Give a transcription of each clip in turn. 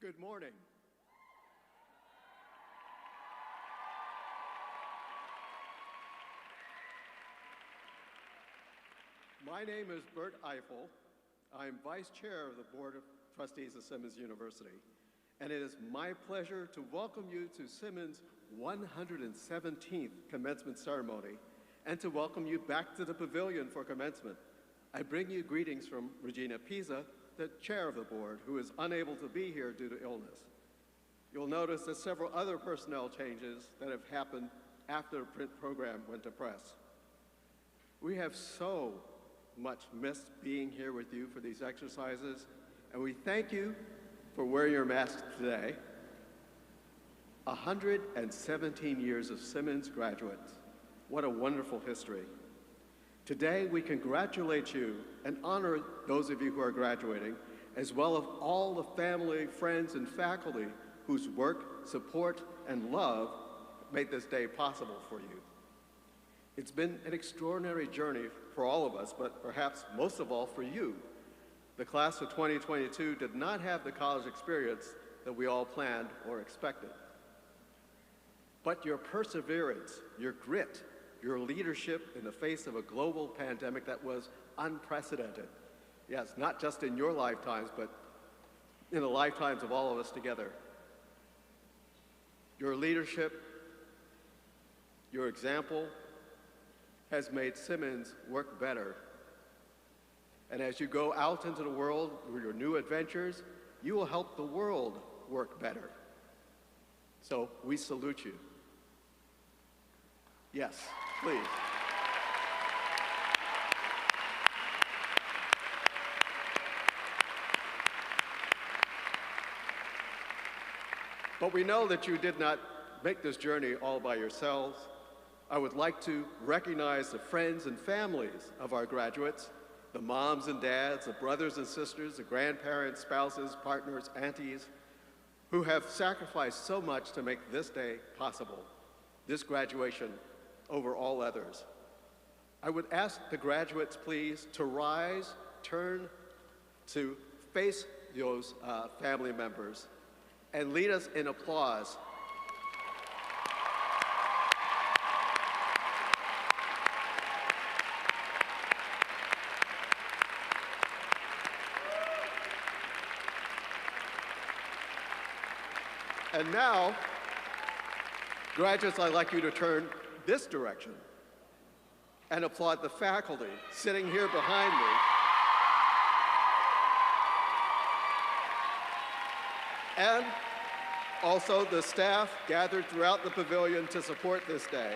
Good morning. My name is Bert Eiffel. I'm Vice Chair of the Board of Trustees of Simmons University, and it is my pleasure to welcome you to Simmons' 117th commencement ceremony and to welcome you back to the pavilion for commencement. I bring you greetings from Regina Pisa, the chair of the board, who is unable to be here due to illness. You'll notice that several other personnel changes that have happened after the print program went to press. We have so much missed being here with you for these exercises, and we thank you for wearing your masks today. 117 years of Simmons graduates. What a wonderful history. Today, we congratulate you and honor those of you who are graduating, as well as all the family, friends, and faculty whose work, support, and love made this day possible for you. It's been an extraordinary journey for all of us, but perhaps most of all for you. The class of 2022 did not have the college experience that we all planned or expected. But your perseverance, your grit, your leadership in the face of a global pandemic that was unprecedented. Yes, not just in your lifetimes, but in the lifetimes of all of us together. Your leadership, your example, has made Simmons work better. And as you go out into the world with your new adventures, you will help the world work better. So we salute you. Yes, please. But we know that you did not make this journey all by yourselves. I would like to recognize the friends and families of our graduates, the moms and dads, the brothers and sisters, the grandparents, spouses, partners, aunties, who have sacrificed so much to make this day possible, this graduation over all others. I would ask the graduates, please, to rise, turn to face those family members, and lead us in applause. And now, graduates, I'd like you to turn this direction and applaud the faculty sitting here behind me. And also the staff gathered throughout the pavilion to support this day.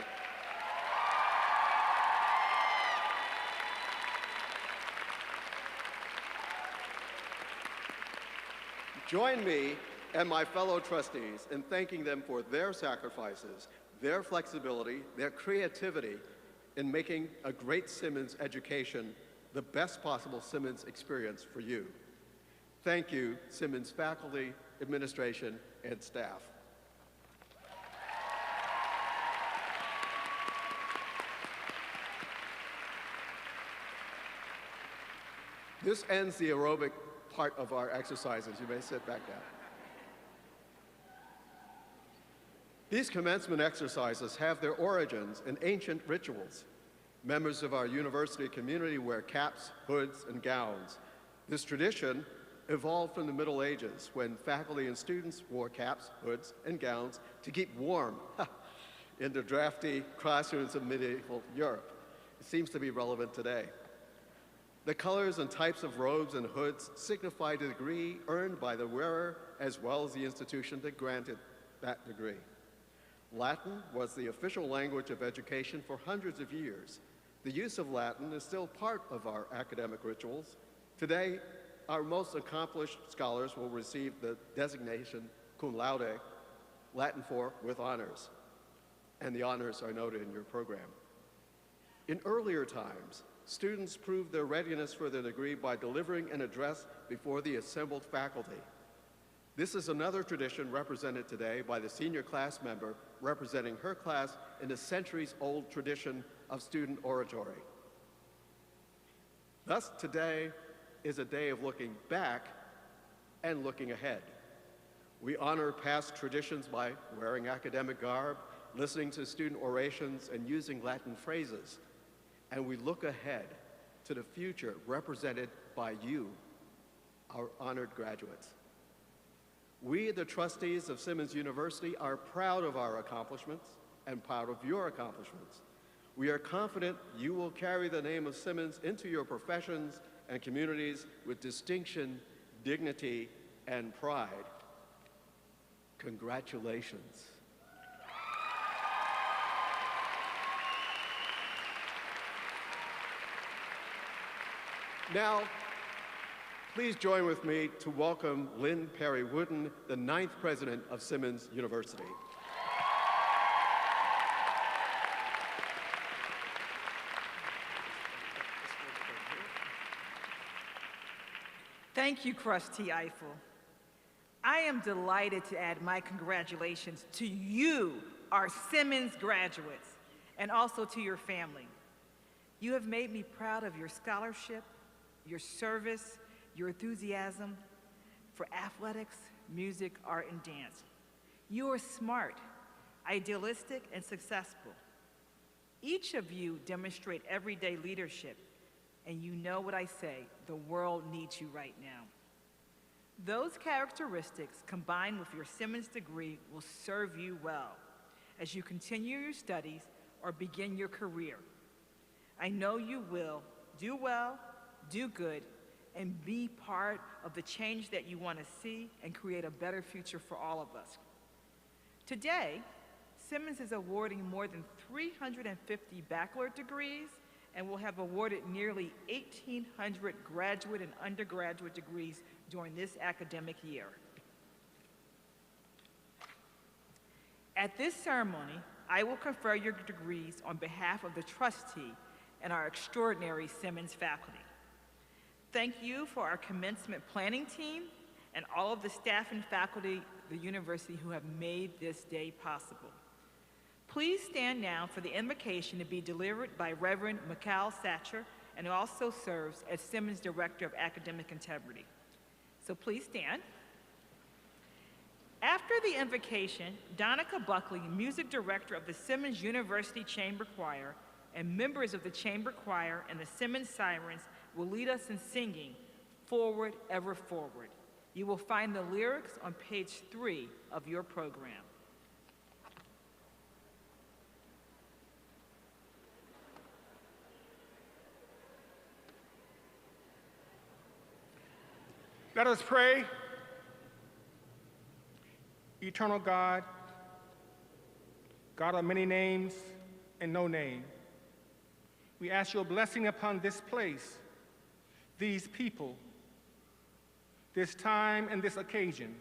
Join me and my fellow trustees in thanking them for their sacrifices, their flexibility, their creativity in making a great Simmons education the best possible Simmons experience for you. Thank you, Simmons faculty, administration, and staff. This ends the aerobic part of our exercises. You may sit back down. These commencement exercises have their origins in ancient rituals. Members of our university community wear caps, hoods, and gowns. This tradition evolved from the Middle Ages when faculty and students wore caps, hoods, and gowns to keep warm in the drafty classrooms of medieval Europe. It seems to be relevant today. The colors and types of robes and hoods signify the degree earned by the wearer as well as the institution that granted that degree. Latin was the official language of education for hundreds of years. The use of Latin is still part of our academic rituals. Today, our most accomplished scholars will receive the designation cum laude, Latin for with honors, and the honors are noted in your program. In earlier times, students proved their readiness for their degree by delivering an address before the assembled faculty. This is another tradition represented today by the senior class member representing her class in the centuries-old tradition of student oratory. Thus, today is a day of looking back and looking ahead. We honor past traditions by wearing academic garb, listening to student orations, and using Latin phrases. And we look ahead to the future represented by you, our honored graduates. We, the trustees of Simmons University, are proud of our accomplishments and proud of your accomplishments. We are confident you will carry the name of Simmons into your professions and communities with distinction, dignity, and pride. Congratulations. Now, please join with me to welcome Lynn Perry Wooden, the 9th president of Simmons University. Thank you, Trustee Eiffel. I am delighted to add my congratulations to you, our Simmons graduates, and also to your family. You have made me proud of your scholarship, your service, your enthusiasm for athletics, music, art, and dance. You are smart, idealistic, and successful. Each of you demonstrate everyday leadership, and you know what I say, the world needs you right now. Those characteristics, combined with your Simmons degree, will serve you well as you continue your studies or begin your career. I know you will do well, do good, and be part of the change that you want to see and create a better future for all of us. Today, Simmons is awarding more than 350 baccalaureate degrees and will have awarded nearly 1,800 graduate and undergraduate degrees during this academic year. At this ceremony, I will confer your degrees on behalf of the trustee and our extraordinary Simmons faculty. Thank you for our commencement planning team and all of the staff and faculty of the university who have made this day possible. Please stand now for the invocation to be delivered by Reverend Mikhail Satcher, and who also serves as Simmons Director of Academic Integrity. So please stand. After the invocation, Donica Buckley, Music Director of the Simmons University Chamber Choir, and members of the Chamber Choir and the Simmons Sirens will lead us in singing, Forward, Ever Forward. You will find the lyrics on page 3 of your program. Let us pray. Eternal God, God of many names and no name, we ask your blessing upon this place, these people, this time and this occasion,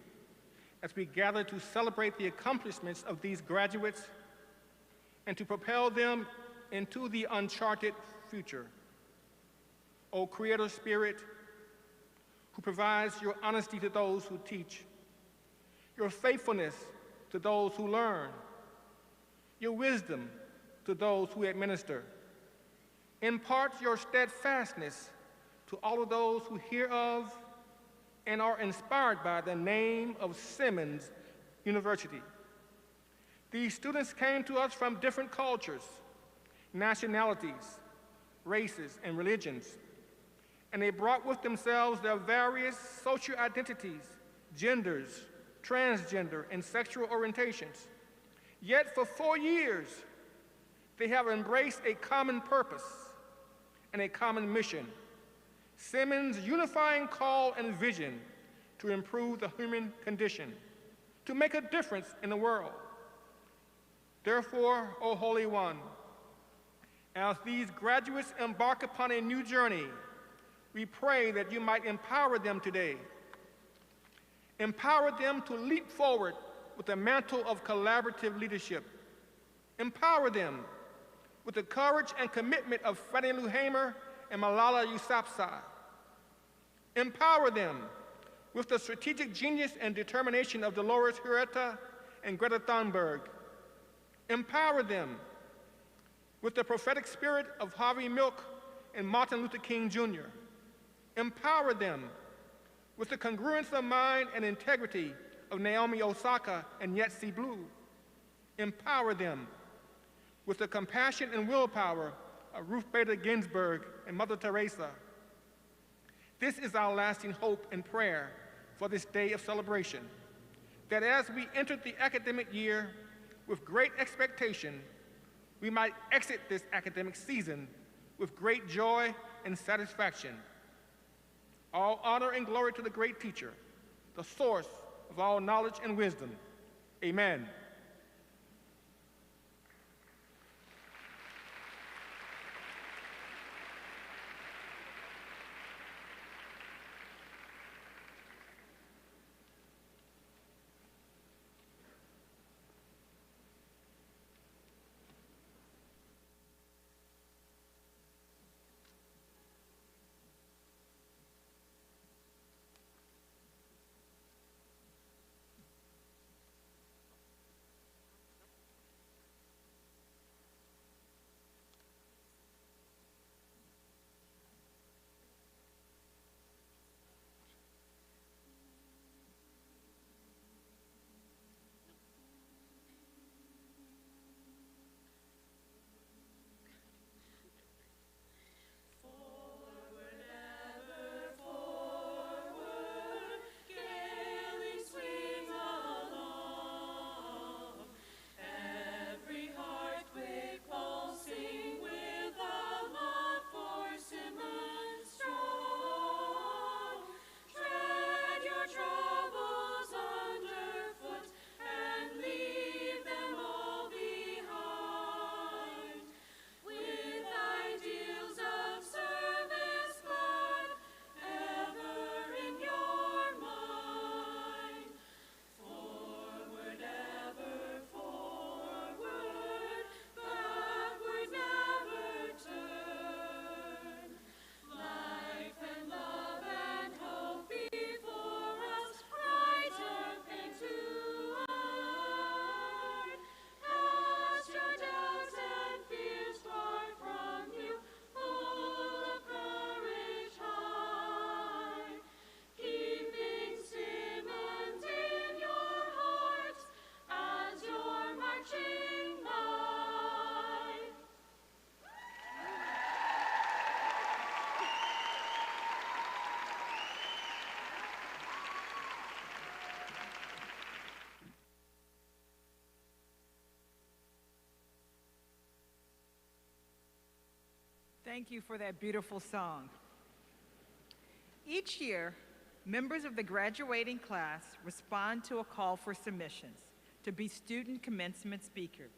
as we gather to celebrate the accomplishments of these graduates and to propel them into the uncharted future. O Creator Spirit, who provides your honesty to those who teach, your faithfulness to those who learn, your wisdom to those who administer. Impart your steadfastness to all of those who hear of and are inspired by the name of Simmons University. These students came to us from different cultures, nationalities, races, and religions, and they brought with themselves their various social identities, genders, transgender, and sexual orientations. Yet for 4 years, they have embraced a common purpose and a common mission, Simmons' unifying call and vision to improve the human condition, to make a difference in the world. Therefore, O Holy One, as these graduates embark upon a new journey, we pray that you might empower them today. Empower them to leap forward with the mantle of collaborative leadership. Empower them with the courage and commitment of Fannie Lou Hamer and Malala Yousafzai. Empower them with the strategic genius and determination of Dolores Huerta and Greta Thunberg. Empower them with the prophetic spirit of Harvey Milk and Martin Luther King Jr. Empower them with the congruence of mind and integrity of Naomi Osaka and Yetzi Blue. Empower them with the compassion and willpower of Ruth Bader Ginsburg and Mother Teresa. This is our lasting hope and prayer for this day of celebration, that as we enter the academic year with great expectation, we might exit this academic season with great joy and satisfaction. All honor and glory to the great teacher, the source of all knowledge and wisdom. Amen. Thank you for that beautiful song. Each year, members of the graduating class respond to a call for submissions to be student commencement speaker.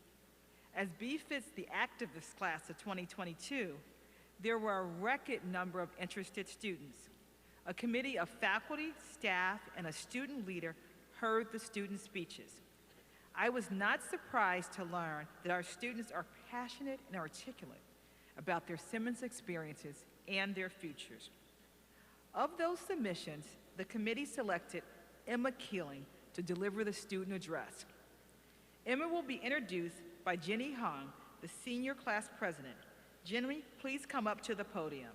As befits the activist class of 2022, there were a record number of interested students. A committee of faculty, staff, and a student leader heard the student speeches. I was not surprised to learn that our students are passionate and articulate about their Simmons experiences and their futures. Of those submissions, the committee selected Emma Keeling to deliver the student address. Emma will be introduced by Jenny Hong, the senior class president. Jenny, please come up to the podium.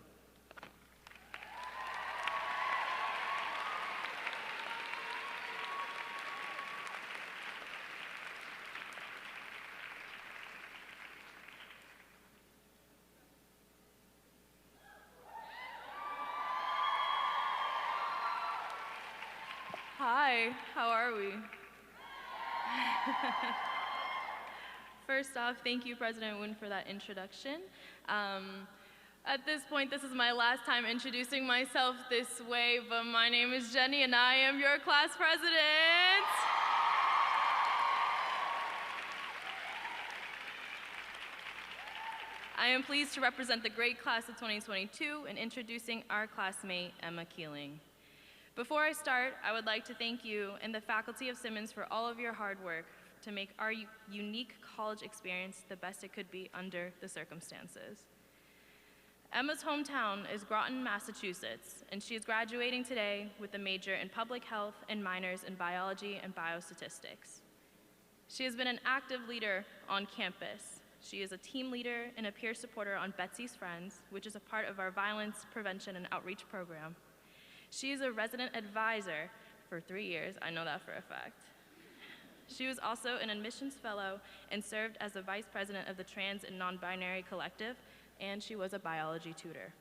Hi, how are we? First off, thank you, President Woon, for that introduction. At this point, this is my last time introducing myself this way, but my name is Jenny and I am your class president. I am pleased to represent the great class of 2022 in introducing our classmate, Emma Keeling. Before I start, I would like to thank you and the faculty of Simmons for all of your hard work to make our unique college experience the best it could be under the circumstances. Emma's hometown is Groton, Massachusetts, and she is graduating today with a major in public health and minors in biology and biostatistics. She has been an active leader on campus. She is a team leader and a peer supporter on Betsy's Friends, which is a part of our violence prevention and outreach program. She is a resident advisor for 3 years, I know that for a fact. She was also an admissions fellow and served as the vice president of the Trans and Non-Binary Collective, and she was a biology tutor.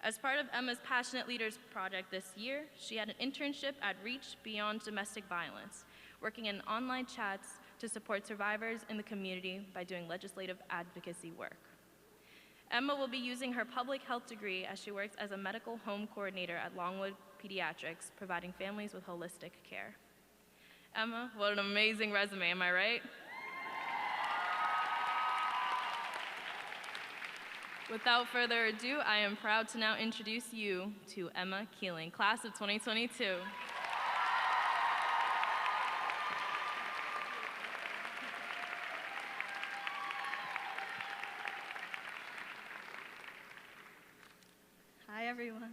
As part of Emma's Passionate Leaders project this year, she had an internship at Reach Beyond Domestic Violence, working in online chats to support survivors in the community by doing legislative advocacy work. Emma will be using her public health degree as she works as a medical home coordinator at Longwood Pediatrics, providing families with holistic care. Emma, what an amazing resume, am I right? Without further ado, I am proud to now introduce you to Emma Keeling, class of 2022. Hi, everyone.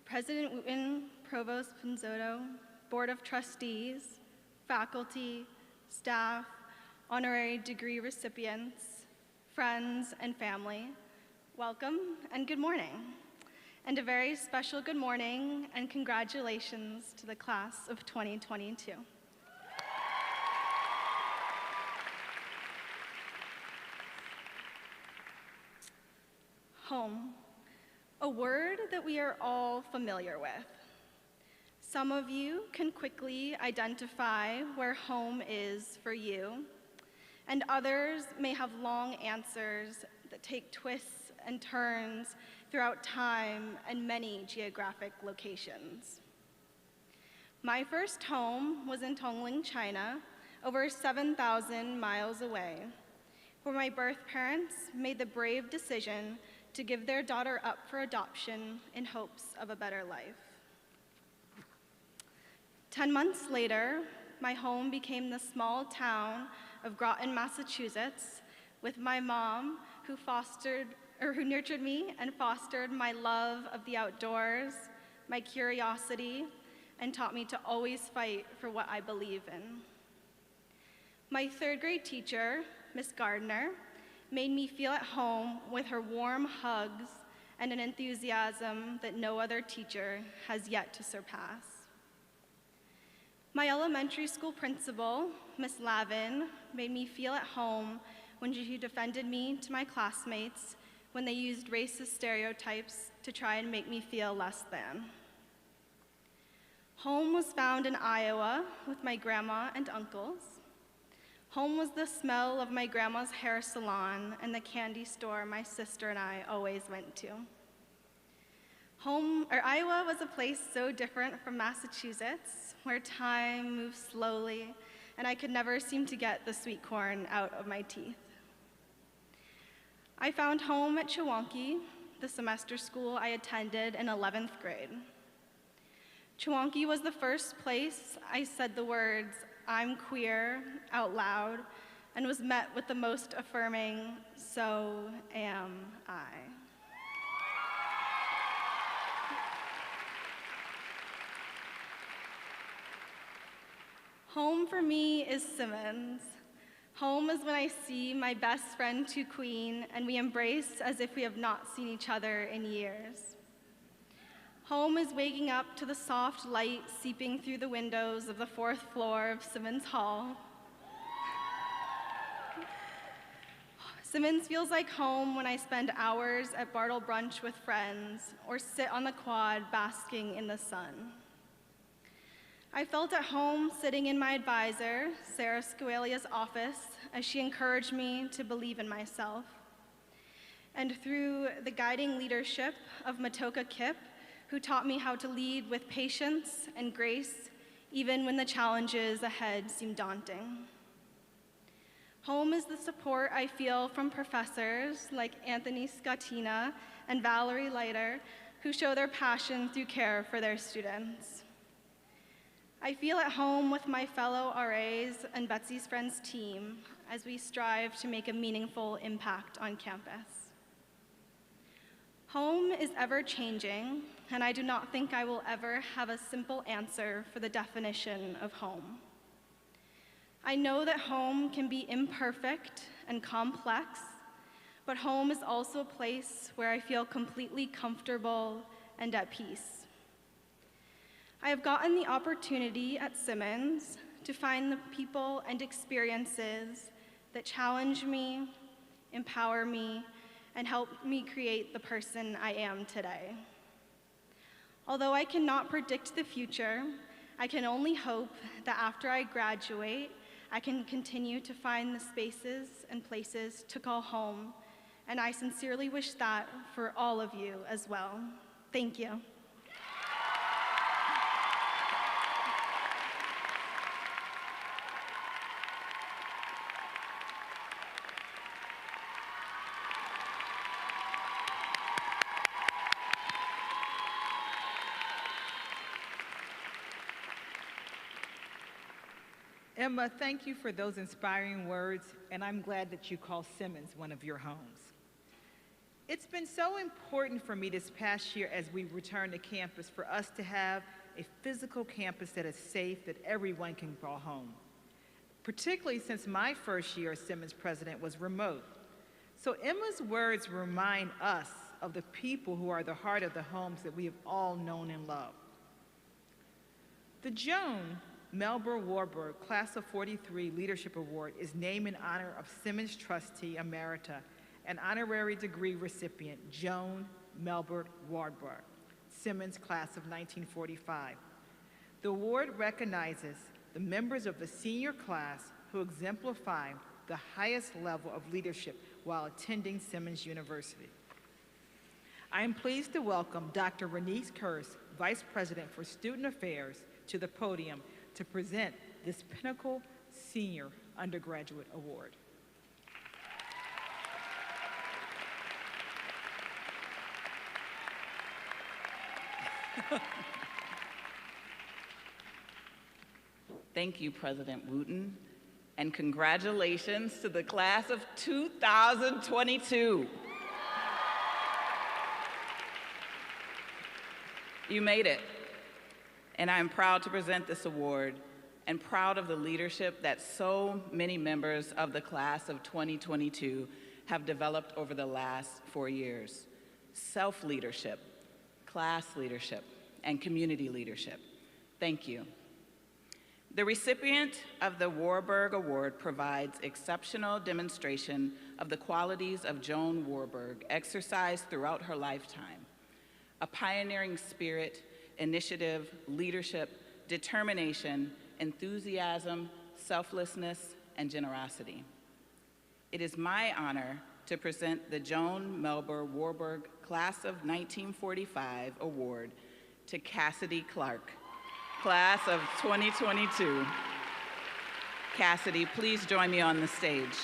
President Wooten, Provost Pinzotto, Board of Trustees, faculty, staff, honorary degree recipients, friends, and family, welcome and good morning. And a very special good morning and congratulations to the class of 2022. Home, a word that we are all familiar with. Some of you can quickly identify where home is for you, and others may have long answers that take twists and turns throughout time and many geographic locations. My first home was in Tongling, China, over 7,000 miles away, where my birth parents made the brave decision to give their daughter up for adoption in hopes of a better life. 10 months later, my home became the small town of Groton, Massachusetts, with my mom who nurtured me and fostered my love of the outdoors, my curiosity, and taught me to always fight for what I believe in. My third grade teacher, Miss Gardner, made me feel at home with her warm hugs and an enthusiasm that no other teacher has yet to surpass. My elementary school principal, Miss Lavin, made me feel at home when she defended me to my classmates when they used racist stereotypes to try and make me feel less than. Home was found in Iowa with my grandma and uncles. Home was the smell of my grandma's hair salon and the candy store my sister and I always went to. Iowa was a place so different from Massachusetts, where time moves slowly and I could never seem to get the sweet corn out of my teeth. I found home at Chewonki, the semester school I attended in 11th grade. Chewonki was the first place I said the words, "I'm queer," out loud, and was met with the most affirming, "So am I." Home for me is Simmons. Home is when I see my best friend Tu Queen and we embrace as if we have not seen each other in years. Home is waking up to the soft light seeping through the windows of the 4th floor of Simmons Hall. Simmons feels like home when I spend hours at Bartle Brunch with friends or sit on the quad basking in the sun. I felt at home sitting in my advisor, Sarah Scuelia's office, as she encouraged me to believe in myself. And through the guiding leadership of Matoka Kip, who taught me how to lead with patience and grace, even when the challenges ahead seem daunting. Home is the support I feel from professors like Anthony Scottina and Valerie Leiter, who show their passion through care for their students. I feel at home with my fellow RAs and Betsy's Friends team as we strive to make a meaningful impact on campus. Home is ever-changing, and I do not think I will ever have a simple answer for the definition of home. I know that home can be imperfect and complex, but home is also a place where I feel completely comfortable and at peace. I have gotten the opportunity at Simmons to find the people and experiences that challenge me, empower me, and help me create the person I am today. Although I cannot predict the future, I can only hope that after I graduate, I can continue to find the spaces and places to call home, and I sincerely wish that for all of you as well. Thank you. Emma, thank you for those inspiring words, and I'm glad that you call Simmons one of your homes. It's been so important for me this past year as we return to campus for us to have a physical campus that is safe, that everyone can call home, particularly since my first year as Simmons president was remote. So Emma's words remind us of the people who are the heart of the homes that we have all known and loved. The Joan Melber Warburg Class of 43 Leadership Award is named in honor of Simmons trustee emerita and honorary degree recipient Joan Melber Warburg, Simmons Class of 1945. The award recognizes the members of the senior class who exemplify the highest level of leadership while attending Simmons University. I am pleased to welcome Dr. Renice Kurse, Vice President for Student Affairs, to the podium to present this Pinnacle Senior Undergraduate Award. Thank you, President Wooten, and congratulations to the class of 2022. You made it. And I'm proud to present this award and proud of the leadership that so many members of the class of 2022 have developed over the last 4 years. Self-leadership, class leadership, and community leadership. Thank you. The recipient of the Warburg Award provides exceptional demonstration of the qualities of Joan Warburg exercised throughout her lifetime: a pioneering spirit, initiative, leadership, determination, enthusiasm, selflessness, and generosity. It is my honor to present the Joan Melber Warburg Class of 1945 Award to Cassidy Clark, Class of 2022. Cassidy, please join me on the stage.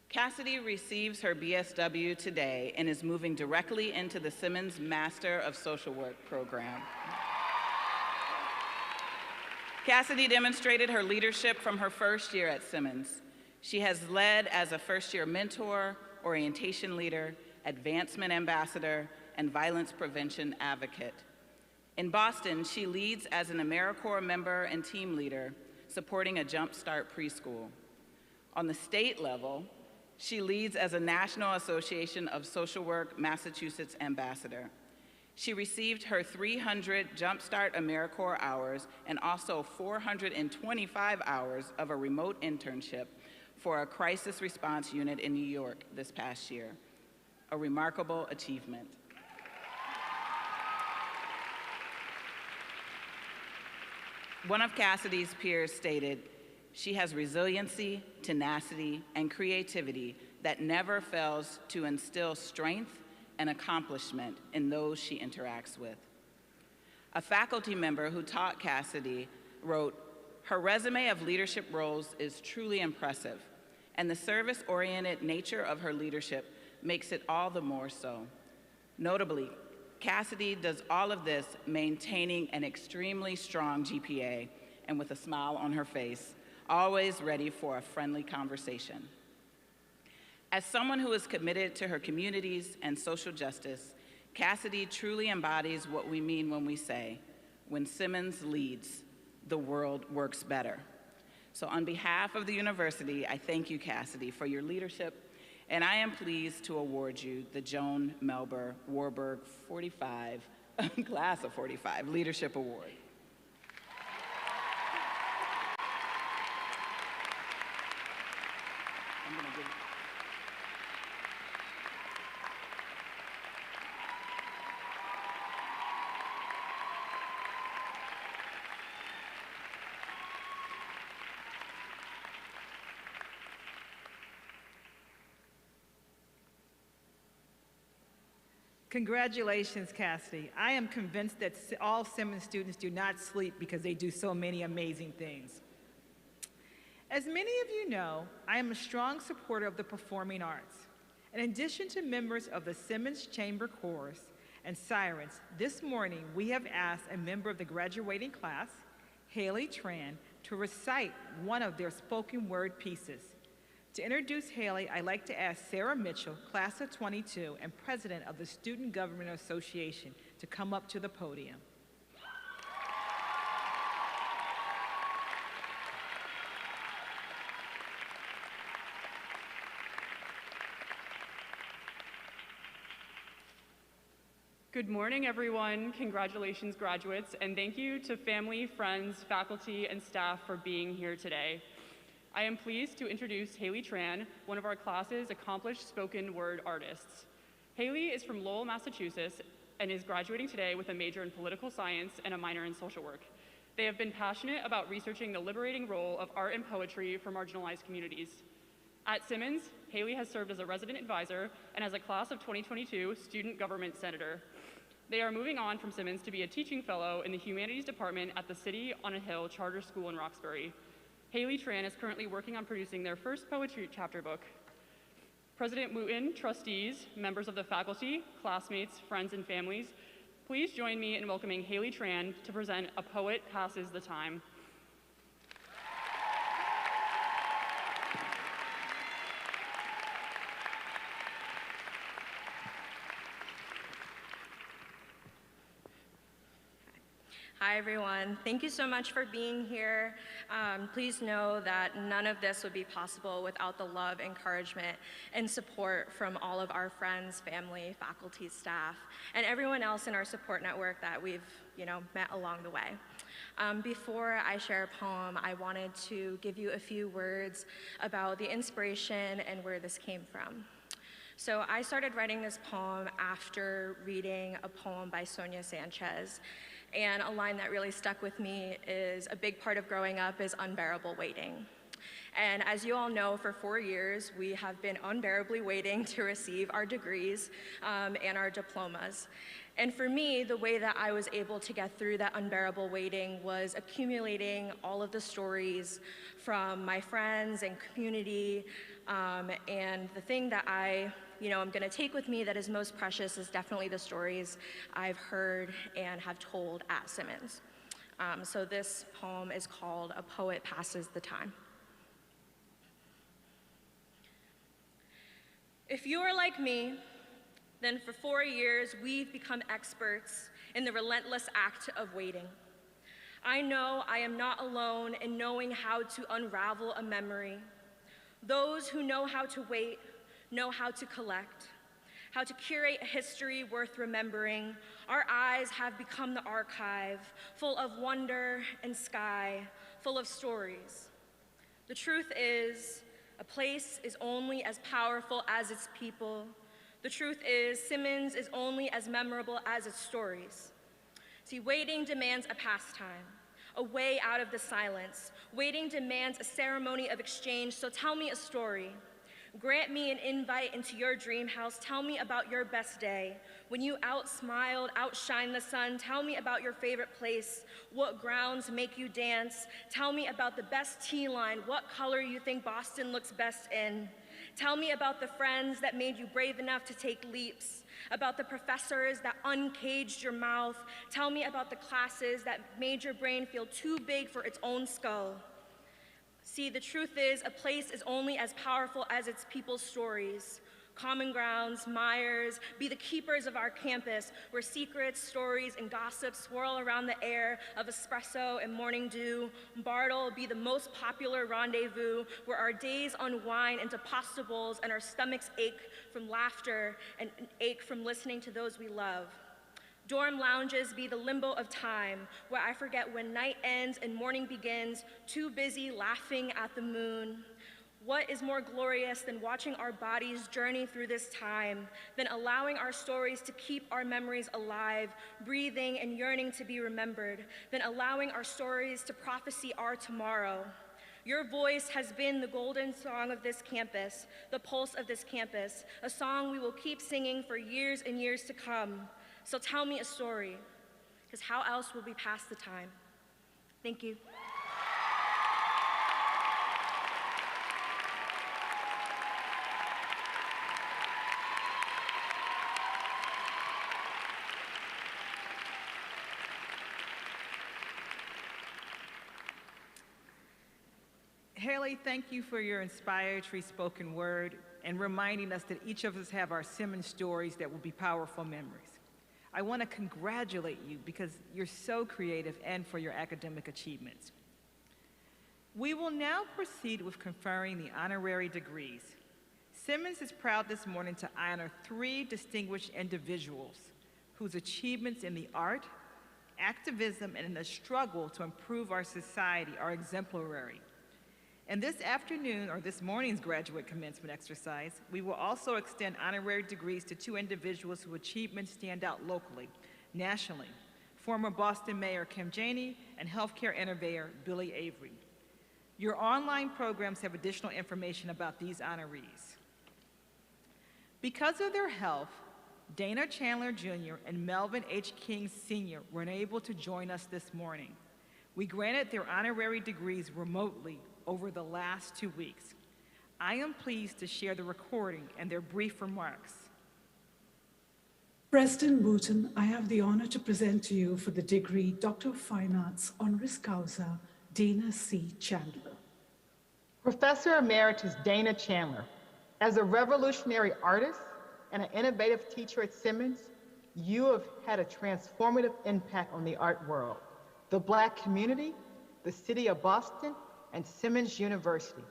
Cassidy receives her BSW today and is moving directly into the Simmons Master of Social Work program. Cassidy demonstrated her leadership from her first year at Simmons. She has led as a first-year mentor, orientation leader, advancement ambassador, and violence prevention advocate. In Boston, she leads as an AmeriCorps member and team leader, supporting a Jump Start preschool. On the state level, she leads as a National Association of Social Work Massachusetts ambassador. She received her 300 Jumpstart AmeriCorps hours and also 425 hours of a remote internship for a crisis response unit in New York this past year. A remarkable achievement. One of Cassidy's peers stated, "She has resiliency, tenacity, and creativity that never fails to instill strength and accomplishment in those she interacts with." A faculty member who taught Cassidy wrote, "Her resume of leadership roles is truly impressive, and the service-oriented nature of her leadership makes it all the more so. Notably, Cassidy does all of this maintaining an extremely strong GPA and with a smile on her face, always ready for a friendly conversation." As someone who is committed to her communities and social justice, Cassidy truly embodies what we mean when we say, when Simmons leads, the world works better. So on behalf of the university, I thank you, Cassidy, for your leadership, and I am pleased to award you the Joan Melber Warburg 45, Class of 45 Leadership Award. Congratulations, Cassidy. I am convinced that all Simmons students do not sleep because they do so many amazing things. As many of you know, I am a strong supporter of the performing arts. In addition to members of the Simmons Chamber Chorus and Sirens, this morning we have asked a member of the graduating class, Haley Tran, to recite one of their spoken word pieces. To introduce Haley, I'd like to ask Sarah Mitchell, class of 22 and president of the Student Government Association, to come up to the podium. Good morning, everyone. Congratulations, graduates, and thank you to family, friends, faculty, and staff for being here today. I am pleased to introduce Haley Tran, one of our class's accomplished spoken word artists. Haley is from Lowell, Massachusetts, and is graduating today with a major in political science and a minor in social work. They have been passionate about researching the liberating role of art and poetry for marginalized communities. At Simmons, Haley has served as a resident advisor and as a class of 2022 student government senator. They are moving on from Simmons to be a teaching fellow in the humanities department at the City on a Hill Charter School in Roxbury. Haley Tran is currently working on producing their first poetry chapter book. President Wooten, trustees, members of the faculty, classmates, friends, and families, please join me in welcoming Haley Tran to present A Poet Passes the Time. Hi, everyone. Thank you so much for being here. Please know that none of this would be possible without the love, encouragement, and support from all of our friends, family, faculty, staff, and everyone else in our support network that we've met along the way. Before I share a poem, I wanted to give you a few words about the inspiration and where this came from. So I started writing this poem after reading a poem by Sonia Sanchez. And a line that really stuck with me is, a big part of growing up is unbearable waiting. And as you all know, for 4 years, we have been unbearably waiting to receive our degrees and our diplomas. And for me, the way that I was able to get through that unbearable waiting was accumulating all of the stories from my friends and community. And the thing that I'm gonna take with me that is most precious is definitely the stories I've heard and have told at Simmons. So this poem is called A Poet Passes the Time. If you are like me, then for 4 years we've become experts in the relentless act of waiting. I know I am not alone in knowing how to unravel a memory. Those who know how to wait know how to collect, how to curate a history worth remembering. Our eyes have become the archive, full of wonder and sky, full of stories. The truth is, a place is only as powerful as its people. The truth is, Simmons is only as memorable as its stories. See, waiting demands a pastime, a way out of the silence. Waiting demands a ceremony of exchange, so tell me a story. Grant me an invite into your dream house. Tell me about your best day. When you outsmiled, outshined the sun, tell me about your favorite place. What grounds make you dance? Tell me about the best tea line. What color you think Boston looks best in? Tell me about the friends that made you brave enough to take leaps. About the professors that uncaged your mouth. Tell me about the classes that made your brain feel too big for its own skull. See, the truth is, a place is only as powerful as its people's stories. Common Grounds, Myers, be the keepers of our campus, where secrets, stories, and gossip swirl around the air of espresso and morning dew. Bartle, be the most popular rendezvous, where our days unwind into pasta bowls and our stomachs ache from laughter and ache from listening to those we love. Dorm lounges be the limbo of time, where I forget when night ends and morning begins, too busy laughing at the moon. What is more glorious than watching our bodies journey through this time, than allowing our stories to keep our memories alive, breathing and yearning to be remembered, than allowing our stories to prophesy our tomorrow? Your voice has been the golden song of this campus, the pulse of this campus, a song we will keep singing for years and years to come. So tell me a story, because how else will we pass the time? Thank you. Haley, thank you for your inspiratory spoken word and reminding us that each of us have our Simmons stories that will be powerful memories. I want to congratulate you because you're so creative and for your academic achievements. We will now proceed with conferring the honorary degrees. Simmons is proud this morning to honor 3 distinguished individuals whose achievements in the art, activism, and in the struggle to improve our society are exemplary. And this afternoon, or this morning's graduate commencement exercise, we will also extend honorary degrees to 2 individuals whose achievements stand out locally, nationally, former Boston Mayor Kim Janey and healthcare innovator Billy Avery. Your online programs have additional information about these honorees. Because of their health, Dana Chandler Jr. and Melvin H. King Sr. were unable to join us this morning. We granted their honorary degrees remotely over the last 2 weeks. I am pleased to share the recording and their brief remarks. President Booton, I have the honor to present to you for the degree Doctor of Fine Arts honoris causa, Dana C. Chandler. Professor Emeritus Dana Chandler, as a revolutionary artist and an innovative teacher at Simmons, you have had a transformative impact on the art world, the Black community, the city of Boston, and Simmons University.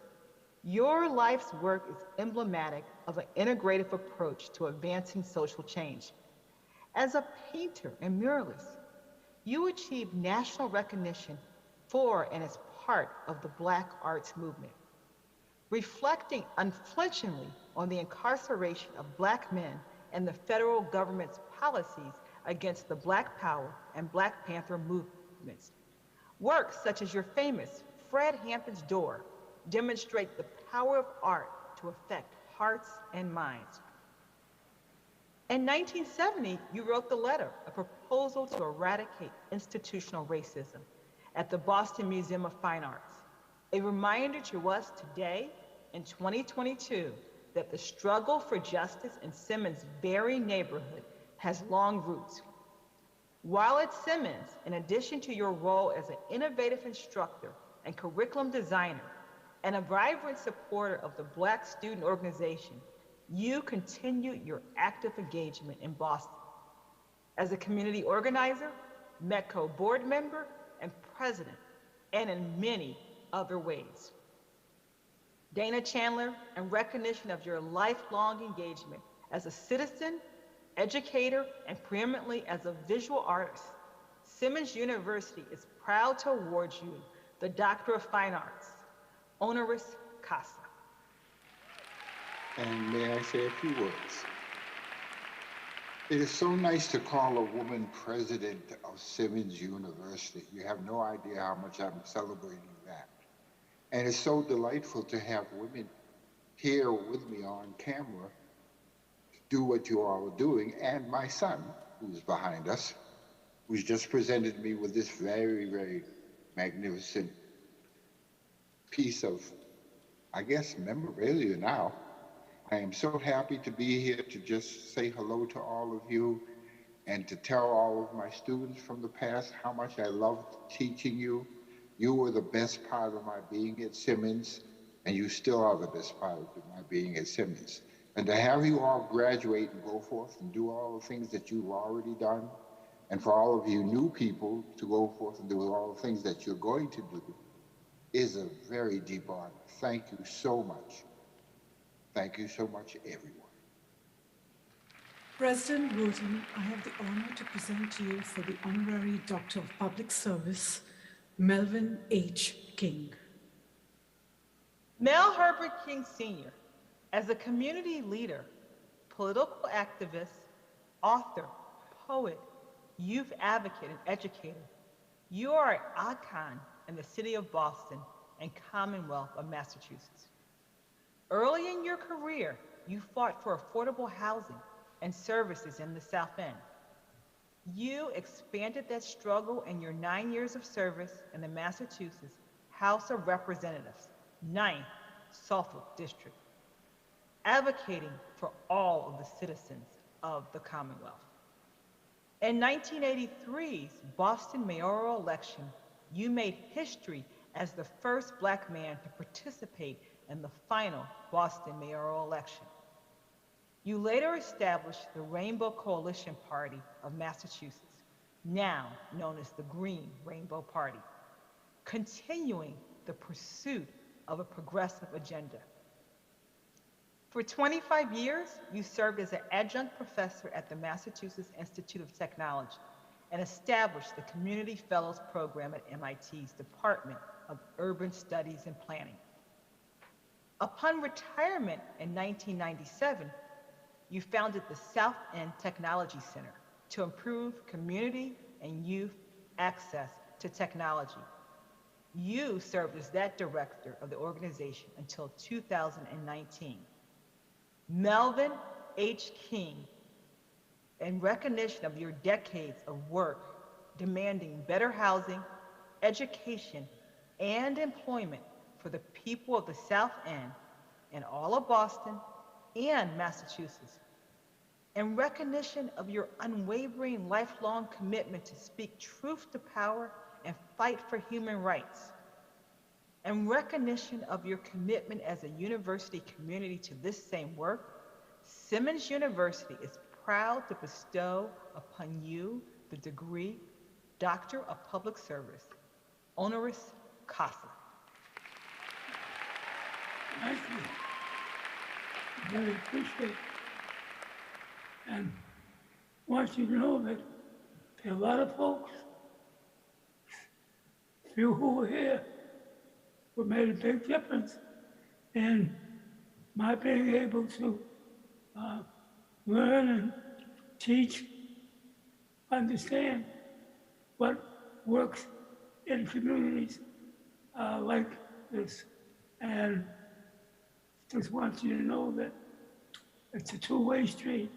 Your life's work is emblematic of an integrative approach to advancing social change. As a painter and muralist, you achieved national recognition for and as part of the Black arts movement. Reflecting unflinchingly on the incarceration of Black men and the federal government's policies against the Black Power and Black Panther movements. Works such as your famous Fred Hampton's Door demonstrate the power of art to affect hearts and minds. In 1970, you wrote The Letter, a proposal to eradicate institutional racism at the Boston Museum of Fine Arts. A reminder to us today, in 2022, that the struggle for justice in Simmons' very neighborhood has long roots. While at Simmons, in addition to your role as an innovative instructor and curriculum designer, and a vibrant supporter of the Black Student Organization, you continue your active engagement in Boston. As a community organizer, METCO board member, and president, and in many other ways. Dana Chandler, in recognition of your lifelong engagement as a citizen, educator, and preeminently as a visual artist, Simmons University is proud to award you the Doctor of Fine Arts, honoris causa. And may I say a few words? It is so nice to call a woman president of Simmons University. You have no idea how much I'm celebrating that. And it's so delightful to have women here with me on camera to do what you all are doing, and my son, who's behind us, who's just presented me with this very, very magnificent piece of, I guess, memorabilia now. I am so happy to be here to just say hello to all of you and to tell all of my students from the past how much I loved teaching you, You were the best part of my being at Simmons, and you still are the best part of my being at Simmons. And to have you all graduate and go forth and do all the things that you've already done, and for all of you new people to go forth and do all the things that you're going to do, is a very deep honor. Thank you so much. Thank you so much, everyone. President Wooten, I have the honor to present to you for the Honorary Doctor of Public Service, Melvin H. King. Mel Herbert King Sr., as a community leader, political activist, author, poet, youth advocate, and educator, you are an icon in the city of Boston and Commonwealth of Massachusetts. Early in your career, you fought for affordable housing and services in the South End. You expanded that struggle in your 9 years of service in the Massachusetts House of Representatives, 9th Suffolk District, advocating for all of the citizens of the Commonwealth. In 1983's Boston mayoral election, you made history as the first Black man to participate in the final Boston mayoral election. You later established the Rainbow Coalition Party of Massachusetts, now known as the Green Rainbow Party, continuing the pursuit of a progressive agenda. For 25 years, you served as an adjunct professor at the Massachusetts Institute of Technology and established the Community Fellows Program at MIT's Department of Urban Studies and Planning. Upon retirement in 1997, you founded the South End Technology Center to improve community and youth access to technology. You served as that director of the organization until 2019. Melvin H. King, in recognition of your decades of work demanding better housing, education, and employment for the people of the South End and all of Boston and Massachusetts, in recognition of your unwavering lifelong commitment to speak truth to power and fight for human rights, in recognition of your commitment as a university community to this same work, Simmons University is proud to bestow upon you the degree Doctor of Public Service, honoris causa. Thank you. I really appreciate it. And I want you to know that there are a lot of folks, few who were here, who made a big difference in my being able to learn and teach, understand what works in communities like this. And just want you to know that it's a two-way street.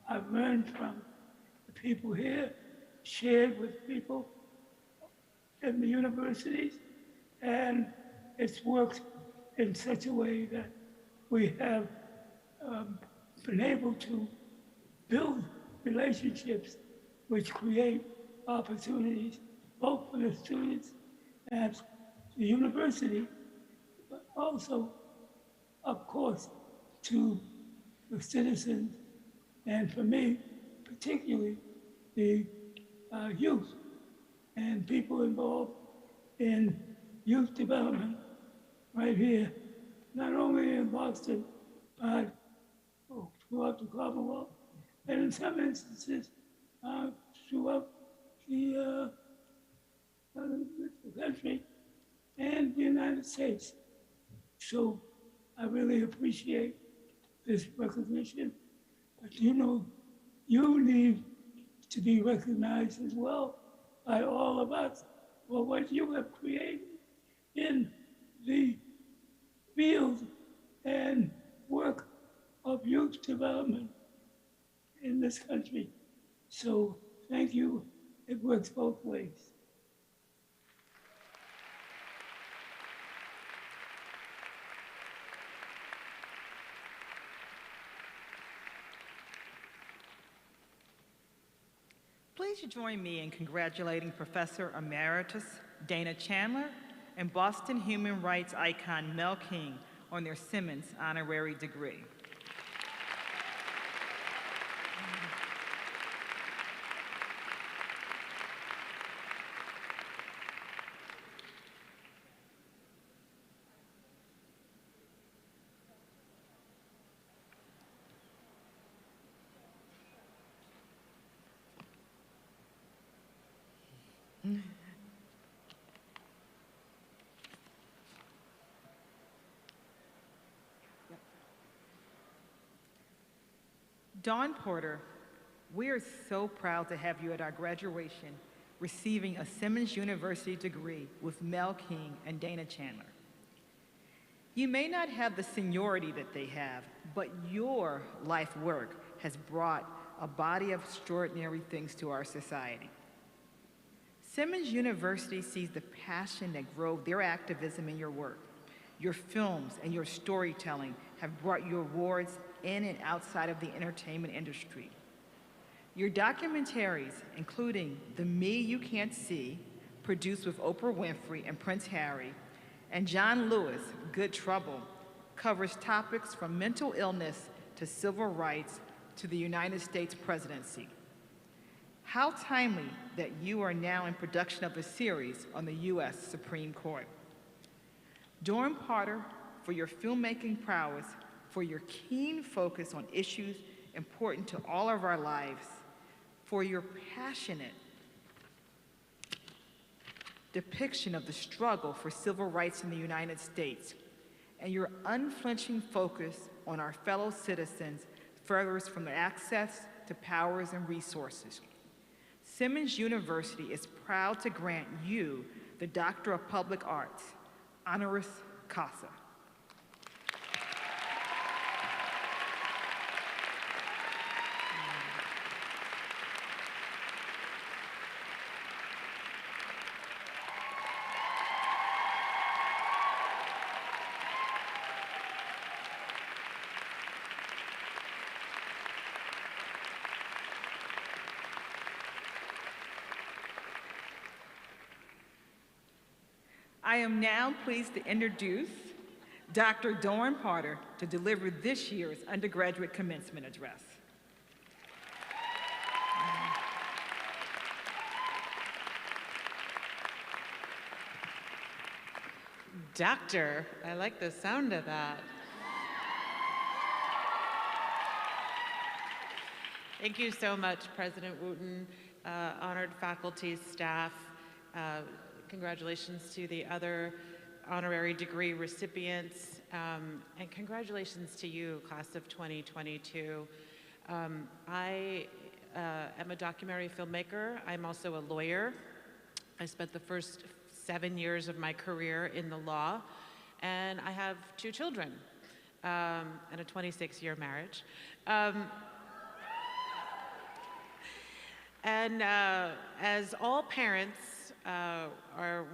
I've learned from the people here, shared with people in the universities, and it's worked in such a way that we have been able to build relationships which create opportunities both for the students at the university, but also, of course, to the citizens, and for me, particularly the youth and people involved in youth development right here, not only in Boston, but throughout the Commonwealth, and in some instances, throughout the country and the United States. So I really appreciate this recognition. But you know, you need to be recognized as well by all of us for what you have created in the field and work of youth development in this country. So thank you. It works both ways. Please join me in congratulating Professor Emeritus Dana Chandler, and Boston human rights icon Mel King on their Simmons honorary degree. Dawn Porter, we are so proud to have you at our graduation, receiving a Simmons University degree with Mel King and Dana Chandler. You may not have the seniority that they have, but your life work has brought a body of extraordinary things to our society. Simmons University sees the passion that drove their activism in your work. Your films and your storytelling have brought you awards in and outside of the entertainment industry. Your documentaries, including The Me You Can't See, produced with Oprah Winfrey and Prince Harry, and John Lewis, Good Trouble, covers topics from mental illness to civil rights to the United States presidency. How timely that you are now in production of a series on the U.S. Supreme Court. Dawn Porter, for your filmmaking prowess, for your keen focus on issues important to all of our lives, for your passionate depiction of the struggle for civil rights in the United States, and your unflinching focus on our fellow citizens furthers from the access to powers and resources. Simmons University is proud to grant you the Doctor of Public Arts, honoris causa. I am now pleased to introduce Dr. Dawn Porter to deliver this year's undergraduate commencement address. Doctor, I like the sound of that. Thank you so much, President Wooten, honored faculty, staff. Congratulations to the other honorary degree recipients, and congratulations to you, class of 2022. I am a documentary filmmaker. I'm also a lawyer. I spent the first 7 years of my career in the law, and I have 2 children and a 26-year marriage. And as all parents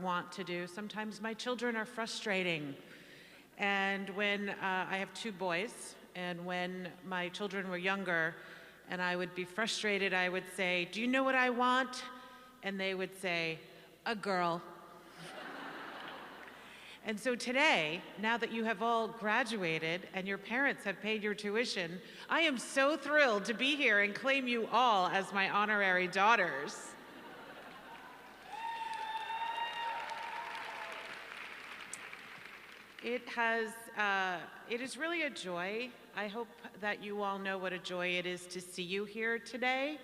want to do, sometimes my children are frustrating. And when I have 2 boys, and when my children were younger and I would be frustrated, I would say, "Do you know what I want?" And they would say, "A girl." And so today, now that you have all graduated and your parents have paid your tuition, I am so thrilled to be here and claim you all as my honorary daughters. It is really a joy. I hope that you all know what a joy it is to see you here today,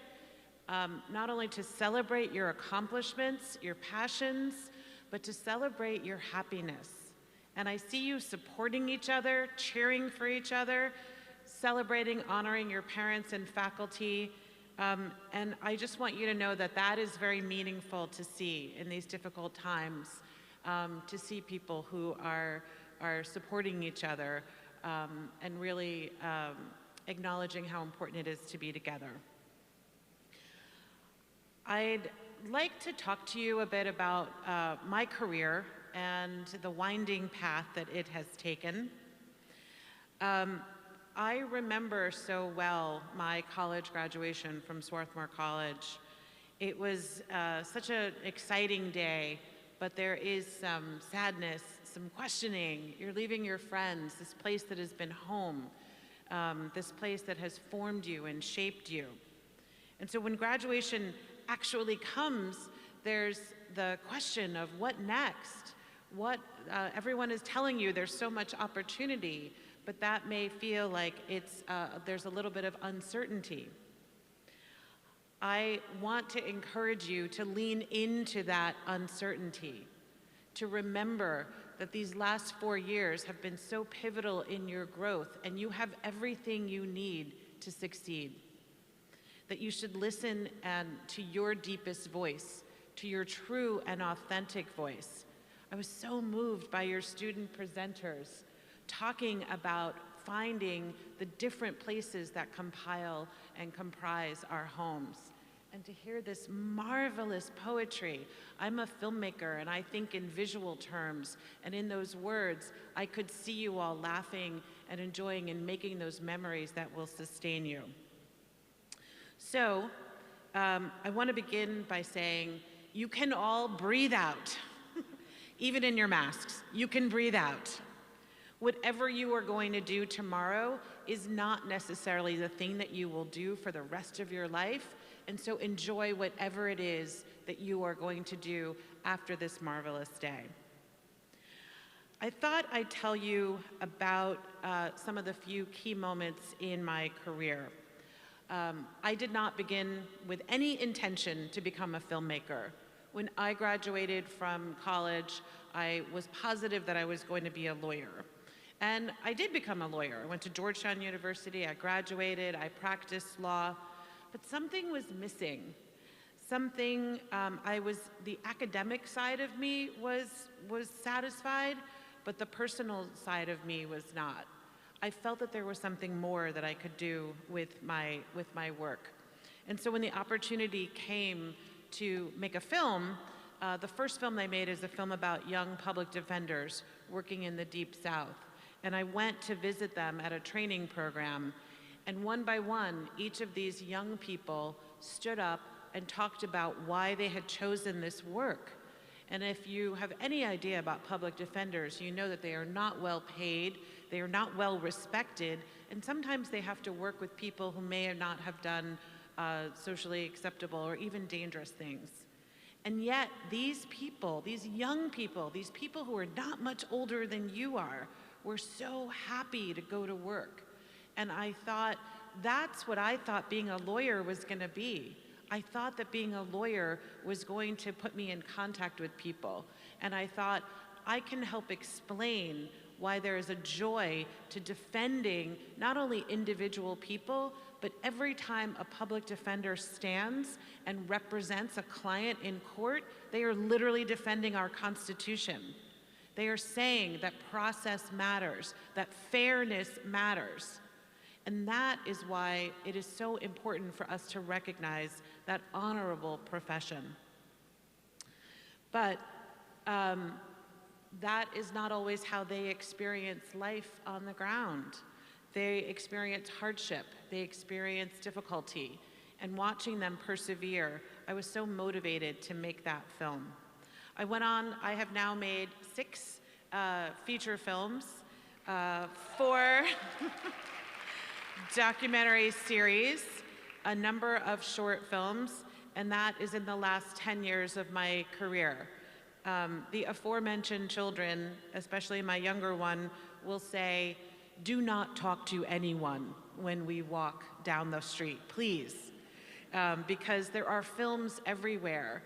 not only to celebrate your accomplishments, your passions, but to celebrate your happiness. And I see you supporting each other, cheering for each other, celebrating, honoring your parents and faculty. And I just want you to know that that is very meaningful to see in these difficult times, to see people who are supporting each other and really acknowledging how important it is to be together. I'd like to talk to you a bit about my career and the winding path that it has taken. I remember so well my college graduation from Swarthmore College. It was such an exciting day, but there is some sadness, some questioning. You're leaving your friends, this place that has been home, this place that has formed you and shaped you. And so when graduation actually comes, there's the question of what next? What everyone is telling you there's so much opportunity, but that may feel like there's a little bit of uncertainty. I want to encourage you to lean into that uncertainty, to remember that these last 4 years have been so pivotal in your growth, and you have everything you need to succeed. That you should listen to your deepest voice, to your true and authentic voice. I was so moved by your student presenters talking about finding the different places that compile and comprise our homes. And to hear this marvelous poetry. I'm a filmmaker and I think in visual terms, and in those words, I could see you all laughing and enjoying and making those memories that will sustain you. So, I want to begin by saying, you can all breathe out. Even in your masks, you can breathe out. Whatever you are going to do tomorrow is not necessarily the thing that you will do for the rest of your life, and so enjoy whatever it is that you are going to do after this marvelous day. I thought I'd tell you about some of the few key moments in my career. I did not begin with any intention to become a filmmaker. When I graduated from college, I was positive that I was going to be a lawyer. And I did become a lawyer. I went to Georgetown University, I graduated, I practiced law, but something was missing. Something, the academic side of me was satisfied, but the personal side of me was not. I felt that there was something more that I could do with my work. And so when the opportunity came to make a film, the first film they made is a film about young public defenders working in the Deep South. And I went to visit them at a training program, and one by one, each of these young people stood up and talked about why they had chosen this work. And if you have any idea about public defenders, you know that they are not well paid, they are not well respected, and sometimes they have to work with people who may or not have done socially acceptable or even dangerous things. And yet these people, these young people, these people who are not much older than you are, were so happy to go to work. And I thought, that's what I thought being a lawyer was gonna be. I thought that being a lawyer was going to put me in contact with people. And I thought, I can help explain why there is a joy to defending not only individual people, but every time a public defender stands and represents a client in court, they are literally defending our Constitution. They are saying that process matters, that fairness matters. And that is why it is so important for us to recognize that honorable profession. But that is not always how they experience life on the ground. They experience hardship, they experience difficulty, and watching them persevere, I was so motivated to make that film. I have now made 6 feature films, 4 documentary series, a number of short films, and that is in the last 10 years of my career. The aforementioned children, especially my younger one, will say, do not talk to anyone when we walk down the street, please, because there are films everywhere.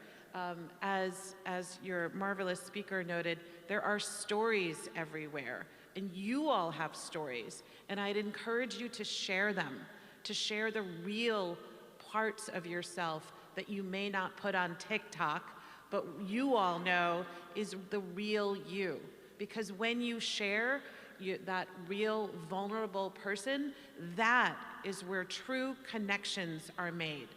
As your marvelous speaker noted, there are stories everywhere, and you all have stories, and I'd encourage you to share them, to share the real parts of yourself that you may not put on TikTok, but you all know is the real you. Because when you share that real vulnerable person, that is where true connections are made.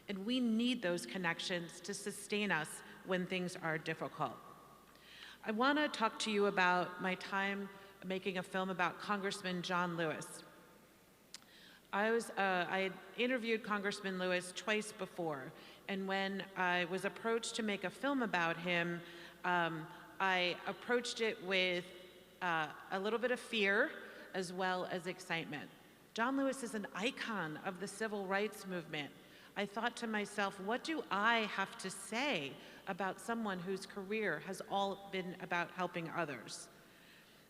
And we need those connections to sustain us when things are difficult. I want to talk to you about my time making a film about Congressman John Lewis. I had interviewed Congressman Lewis twice before, and when I was approached to make a film about him, I approached it with a little bit of fear as well as excitement. John Lewis is an icon of the civil rights movement. I thought to myself, what do I have to say about someone whose career has all been about helping others?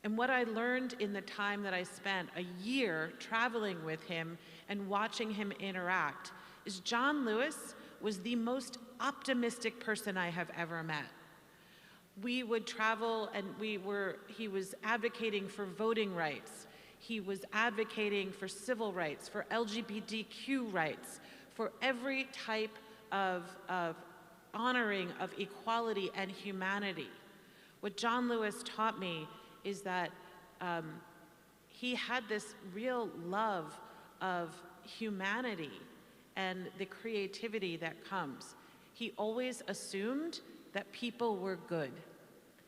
And what I learned in the time that I spent a year traveling with him and watching him interact is John Lewis was the most optimistic person I have ever met. We would travel and he was advocating for voting rights. He was advocating for civil rights, for LGBTQ rights, for every type of honoring of equality and humanity. What John Lewis taught me is that he had this real love of humanity and the creativity that comes. He always assumed that people were good.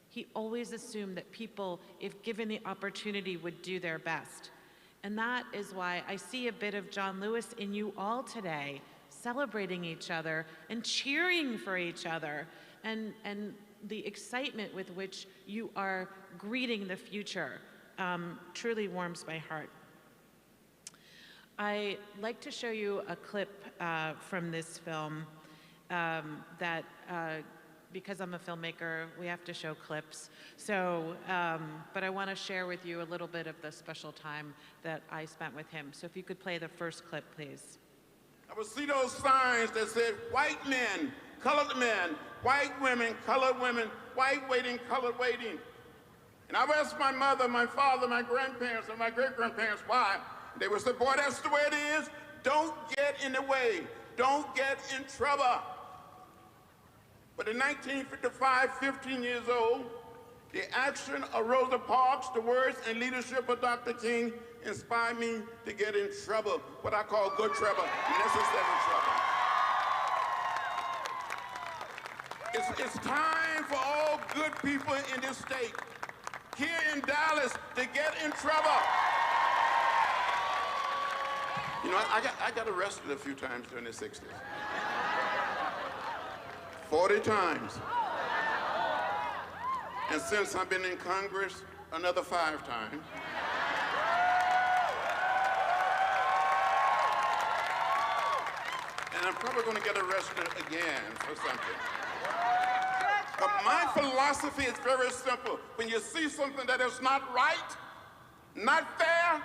He always assumed that people, if given the opportunity, would do their best. And that is why I see a bit of John Lewis in you all today, celebrating each other and cheering for each other, and the excitement with which you are greeting the future truly warms my heart. I'd like to show you a clip from this film that, because I'm a filmmaker, we have to show clips. So, but I want to share with you a little bit of the special time that I spent with him. So if you could play the first clip, please. I would see those signs that said white men, colored men, white women, colored women, white waiting, colored waiting. And I would ask my mother, my father, my grandparents, and my great-grandparents why. They would say, boy, that's the way it is. Don't get in the way. Don't get in trouble. But in 1955, 15 years old, the action of Rosa Parks, the words and leadership of Dr. King inspired me to get in trouble, what I call good trouble, necessary trouble. It's time for all good people in this state, here in Dallas, to get in trouble. You know, I got arrested a few times during the 60s. 40 times. And since I've been in Congress, another 5 times. And I'm probably going to get arrested again for something. But my philosophy is very simple. When you see something that is not right, not fair,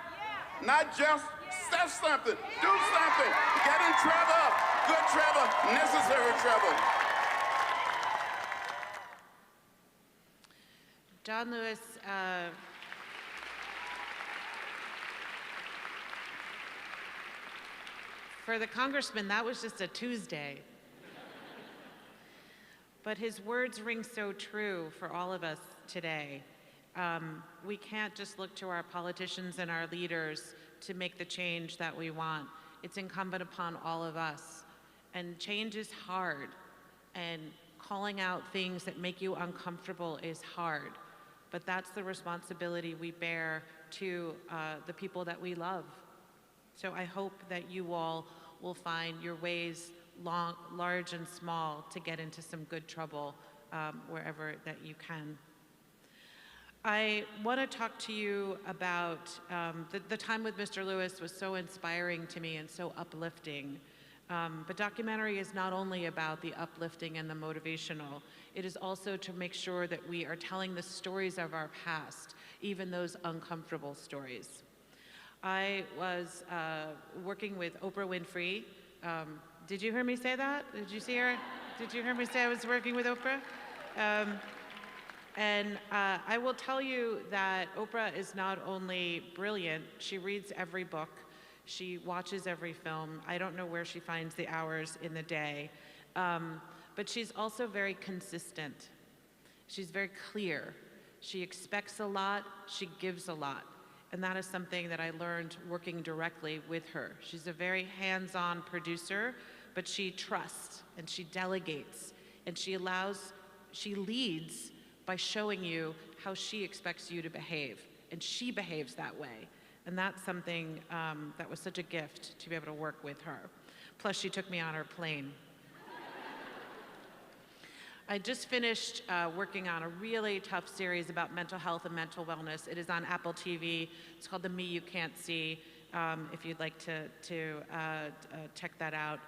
not just, say something, do something, get in trouble, good trouble, necessary trouble. John Lewis, for the congressman, that was just a Tuesday. But his words ring so true for all of us today. We can't just look to our politicians and our leaders to make the change that we want. It's incumbent upon all of us. And change is hard. And calling out things that make you uncomfortable is hard. But that's the responsibility we bear to the people that we love. So I hope that you all will find your ways, large and small, to get into some good trouble wherever that you can. I want to talk to you about the time with Mr. Lewis was so inspiring to me and so uplifting. But documentary is not only about the uplifting and the motivational, it is also to make sure that we are telling the stories of our past, even those uncomfortable stories. I was working with Oprah Winfrey. Did you hear me say that? Did you see her? Did you hear me say I was working with Oprah? And I will tell you that Oprah is not only brilliant, she reads every book. She watches every film. I don't know where she finds the hours in the day. But she's also very consistent. She's very clear. She expects a lot, she gives a lot. And that is something that I learned working directly with her. She's a very hands-on producer, but she trusts and she delegates and she leads by showing you how she expects you to behave. And she behaves that way. And that's something that was such a gift to be able to work with her. Plus, she took me on her plane. I just finished working on a really tough series about mental health and mental wellness. It is on Apple TV. It's called The Me You Can't See, if you'd like to check that out.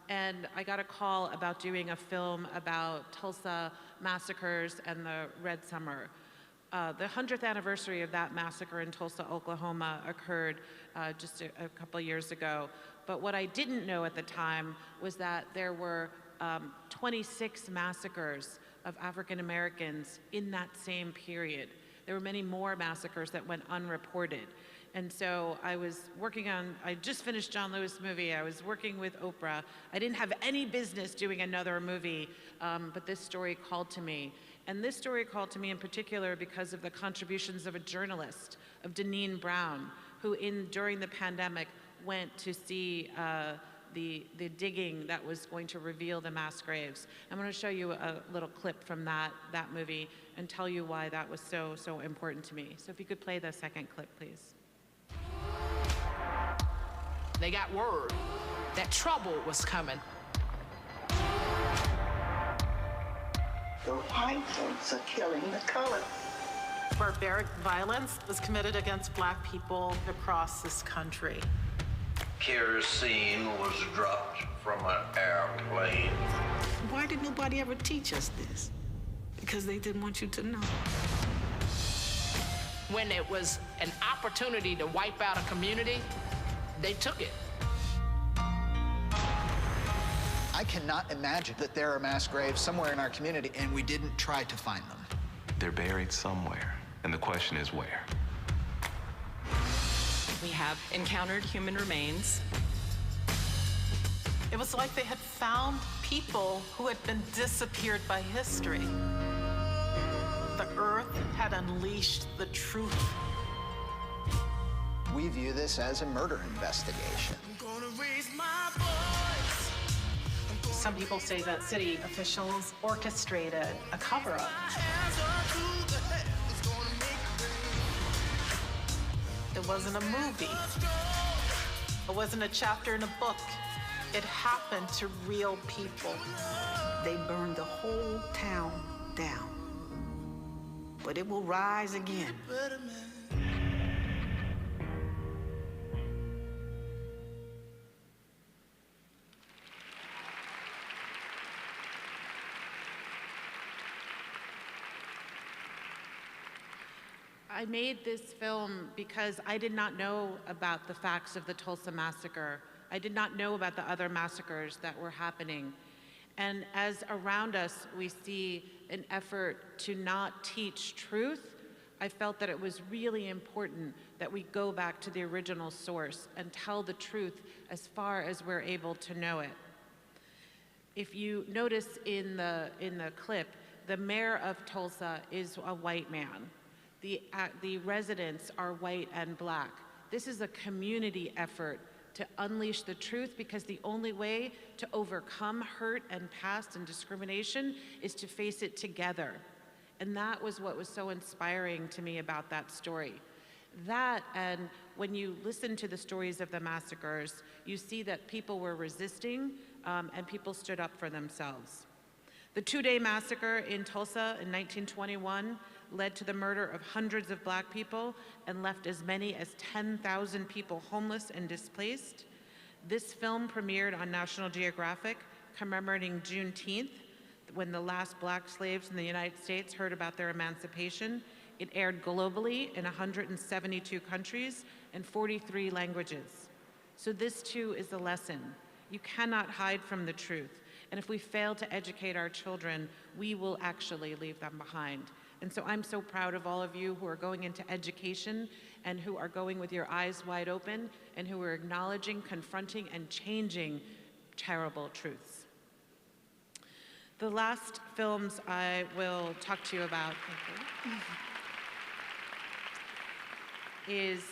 And I got a call about doing a film about Tulsa massacres and the Red Summer. The 100th anniversary of that massacre in Tulsa, Oklahoma occurred just a couple years ago. But what I didn't know at the time was that there were 26 massacres of African Americans in that same period. There were many more massacres that went unreported. And so I was working on, I just finished John Lewis' movie, I was working with Oprah. I didn't have any business doing another movie, but this story called to me. And this story called to me in particular because of the contributions of a journalist, of Deneen Brown, who during the pandemic went to see the digging that was going to reveal the mass graves. I'm going to show you a little clip from that movie and tell you why that was so important to me. So if you could play the second clip, please. They got word that trouble was coming. The white folks are killing the colored. Barbaric violence was committed against Black people across this country. Kerosene was dropped from an airplane. Why did nobody ever teach us this? Because they didn't want you to know. When it was an opportunity to wipe out a community, they took it. I cannot imagine that there are mass graves somewhere in our community and we didn't try to find them. They're buried somewhere, and the question is where? We have encountered human remains. It was like they had found people who had been disappeared by history. The earth had unleashed the truth. We view this as a murder investigation. Some people say that city officials orchestrated a cover-up. It wasn't a movie. It wasn't a chapter in a book. It happened to real people. They burned the whole town down. But it will rise again. I made this film because I did not know about the facts of the Tulsa massacre. I did not know about the other massacres that were happening. And as around us we see an effort to not teach truth, I felt that it was really important that we go back to the original source and tell the truth as far as we're able to know it. If you notice in the clip, the mayor of Tulsa is a white man. The residents are white and Black. This is a community effort to unleash the truth, because the only way to overcome hurt and past and discrimination is to face it together. And that was what was so inspiring to me about that story. That, and when you listen to the stories of the massacres, you see that people were resisting and people stood up for themselves. The two-day massacre in Tulsa in 1921 led to the murder of hundreds of Black people and left as many as 10,000 people homeless and displaced. This film premiered on National Geographic, commemorating Juneteenth, when the last Black slaves in the United States heard about their emancipation. It aired globally in 172 countries and 43 languages. So this too is a lesson. You cannot hide from the truth. And if we fail to educate our children, we will actually leave them behind. And so I'm so proud of all of you who are going into education and who are going with your eyes wide open and who are acknowledging, confronting, and changing terrible truths. The last films I will talk to you about is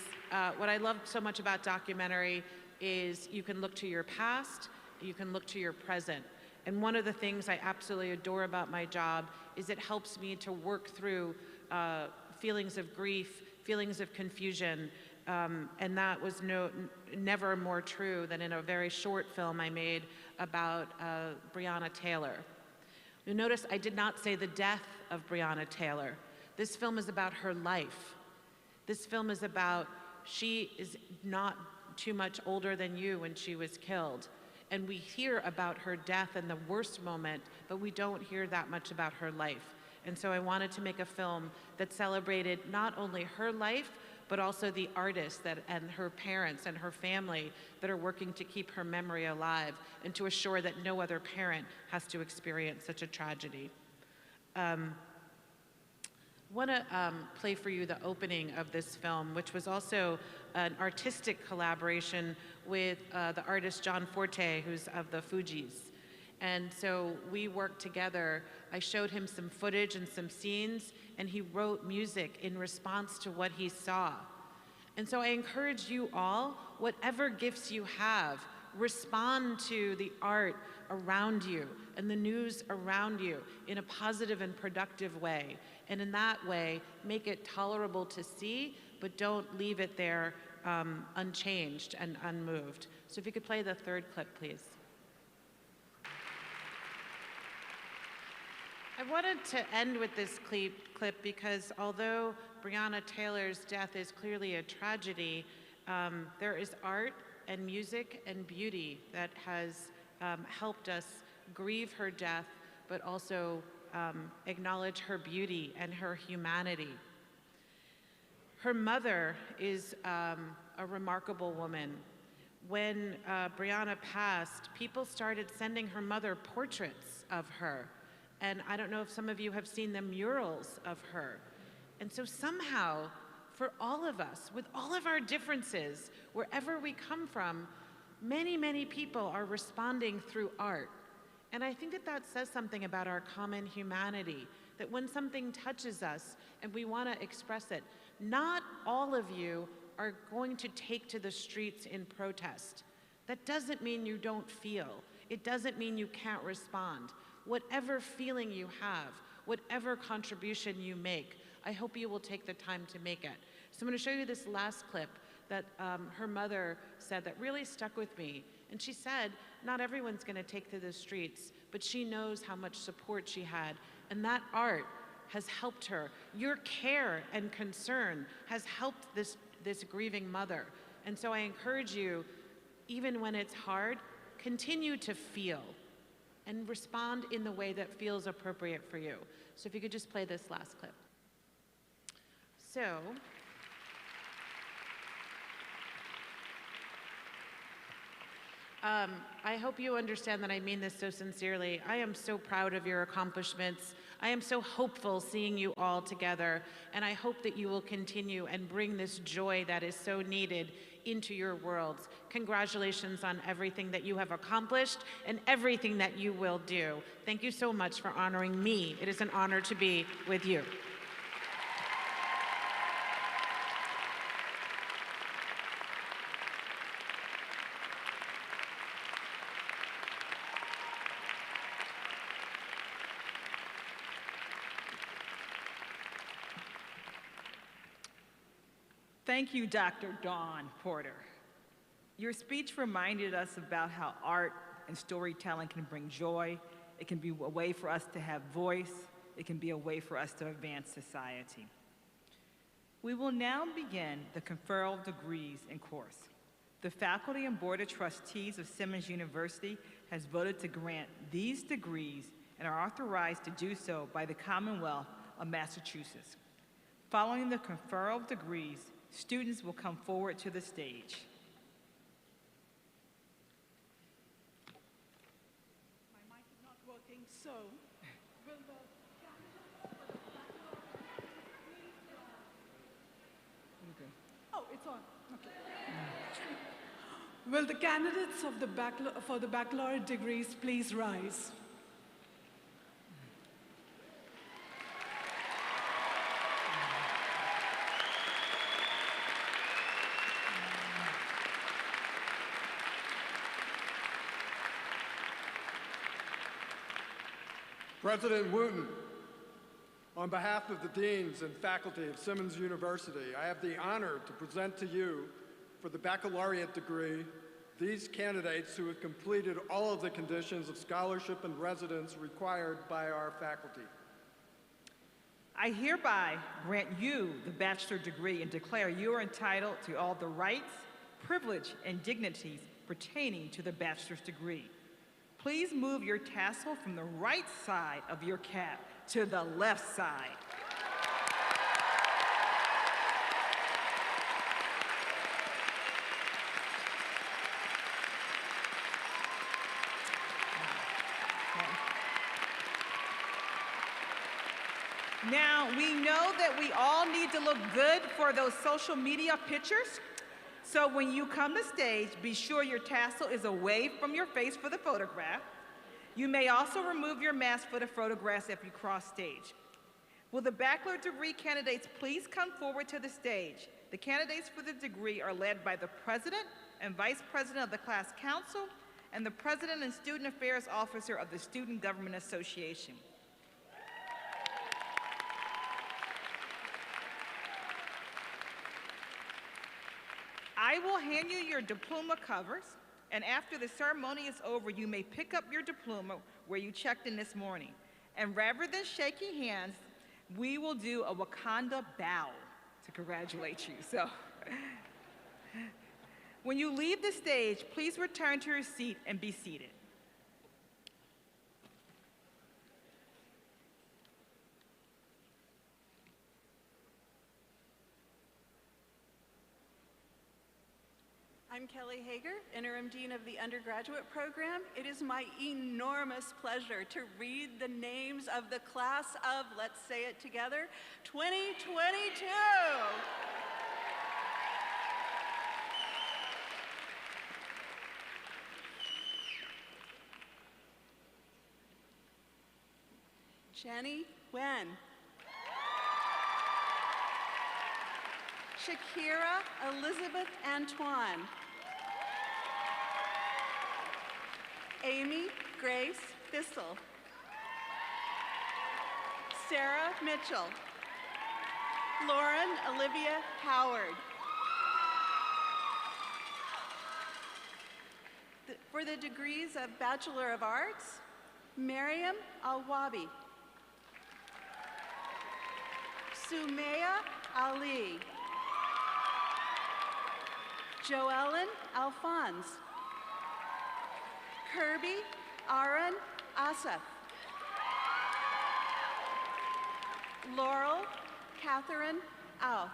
what I love so much about documentary is you can look to your past, you can look to your present. And one of the things I absolutely adore about my job is it helps me to work through feelings of grief, feelings of confusion, and that was never more true than in a very short film I made about Breonna Taylor. You'll notice I did not say the death of Breonna Taylor. This film is about her life. This film is about, she is not too much older than you when she was killed. And we hear about her death in the worst moment, but we don't hear that much about her life. And so I wanted to make a film that celebrated not only her life, but also the artist and her parents and her family that are working to keep her memory alive and to assure that no other parent has to experience such a tragedy. I want to play for you the opening of this film, which was also an artistic collaboration with the artist John Forte, who's of the Fugees. And so we worked together. I showed him some footage and some scenes, and he wrote music in response to what he saw. And so I encourage you all, whatever gifts you have, respond to the art around you and the news around you in a positive and productive way. And in that way, make it tolerable to see, but don't leave it there unchanged and unmoved. So if you could play the third clip, please. I wanted to end with this clip because although Breonna Taylor's death is clearly a tragedy, there is art and music and beauty that has helped us grieve her death, but also acknowledge her beauty and her humanity. Her mother is a remarkable woman. When Breonna passed, people started sending her mother portraits of her. And I don't know if some of you have seen the murals of her. And so somehow, for all of us, with all of our differences, wherever we come from, many, many people are responding through art. And I think that that says something about our common humanity, that when something touches us and we want to express it, not all of you are going to take to the streets in protest. That doesn't mean you don't feel. It doesn't mean you can't respond. Whatever feeling you have, whatever contribution you make, I hope you will take the time to make it. So I'm going to show you this last clip that her mother said that really stuck with me. And she said, not everyone's going to take to the streets, but she knows how much support she had. And that art has helped her. Your care and concern has helped this grieving mother. And so I encourage you, even when it's hard, continue to feel and respond in the way that feels appropriate for you. So if you could just play this last clip. So, I hope you understand that I mean this so sincerely. I am so proud of your accomplishments. I am so hopeful seeing you all together, and I hope that you will continue and bring this joy that is so needed into your worlds. Congratulations on everything that you have accomplished and everything that you will do. Thank you so much for honoring me. It is an honor to be with you. Thank you, Dr. Dawn Porter. Your speech reminded us about how art and storytelling can bring joy. It can be a way for us to have voice. It can be a way for us to advance society. We will now begin the conferral of degrees in course. The faculty and board of trustees of Simmons University has voted to grant these degrees and are authorized to do so by the Commonwealth of Massachusetts. Following the conferral of degrees, students will come forward to the stage. My mic is not working, so will the Oh, it's on. Okay. Will the candidates of the for the baccalaureate degrees please rise? President Wooten, on behalf of the deans and faculty of Simmons University, I have the honor to present to you for the baccalaureate degree these candidates who have completed all of the conditions of scholarship and residence required by our faculty. I hereby grant you the bachelor degree and declare you are entitled to all the rights, privilege, and dignities pertaining to the bachelor's degree. Please move your tassel from the right side of your cap to the left side. Now, we know that we all need to look good for those social media pictures. So when you come to stage, be sure your tassel is away from your face for the photograph. You may also remove your mask for the photographs if you cross stage. Will the bachelor degree candidates please come forward to the stage? The candidates for the degree are led by the president and vice president of the class council and the president and student affairs officer of the Student Government Association. I will hand you your diploma covers, and after the ceremony is over, you may pick up your diploma where you checked in this morning. And rather than shaking hands, we will do a Wakanda bow to congratulate you. So, when you leave the stage, please return to your seat and be seated. I'm Kelly Hager, Interim Dean of the Undergraduate Program. It is my enormous pleasure to read the names of the class of, let's say it together, 2022. Jenny Wen. Shakira Elizabeth Antoine. Amy Grace Thistle. Sarah Mitchell. Lauren Olivia Howard. For the degrees of Bachelor of Arts, Mariam Alwabi. Sumaya Ali. Joellen Alphonse. Kirby Aaron Asaf. Laurel Catherine Alf.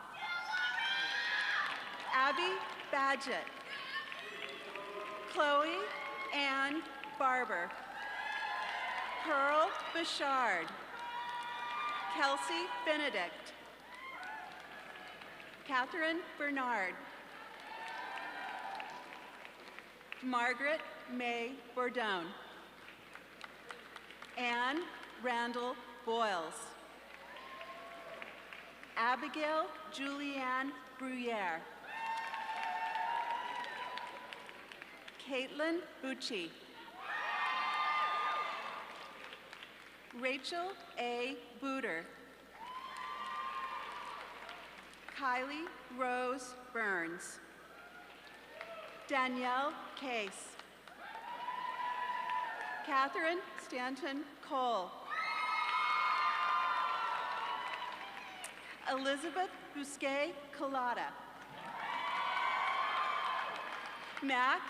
Abby Badgett. Chloe Ann Barber. Pearl Bouchard. Kelsey Benedict. Catherine Bernard. Margaret May Bordone. Anne Randall Boyles. Abigail Julianne Bruyere. Caitlin Bucci. Rachel A. Booter. Kylie Rose Burns. Danielle Case. Catherine Stanton Cole. Elizabeth Bousquet Collada. Max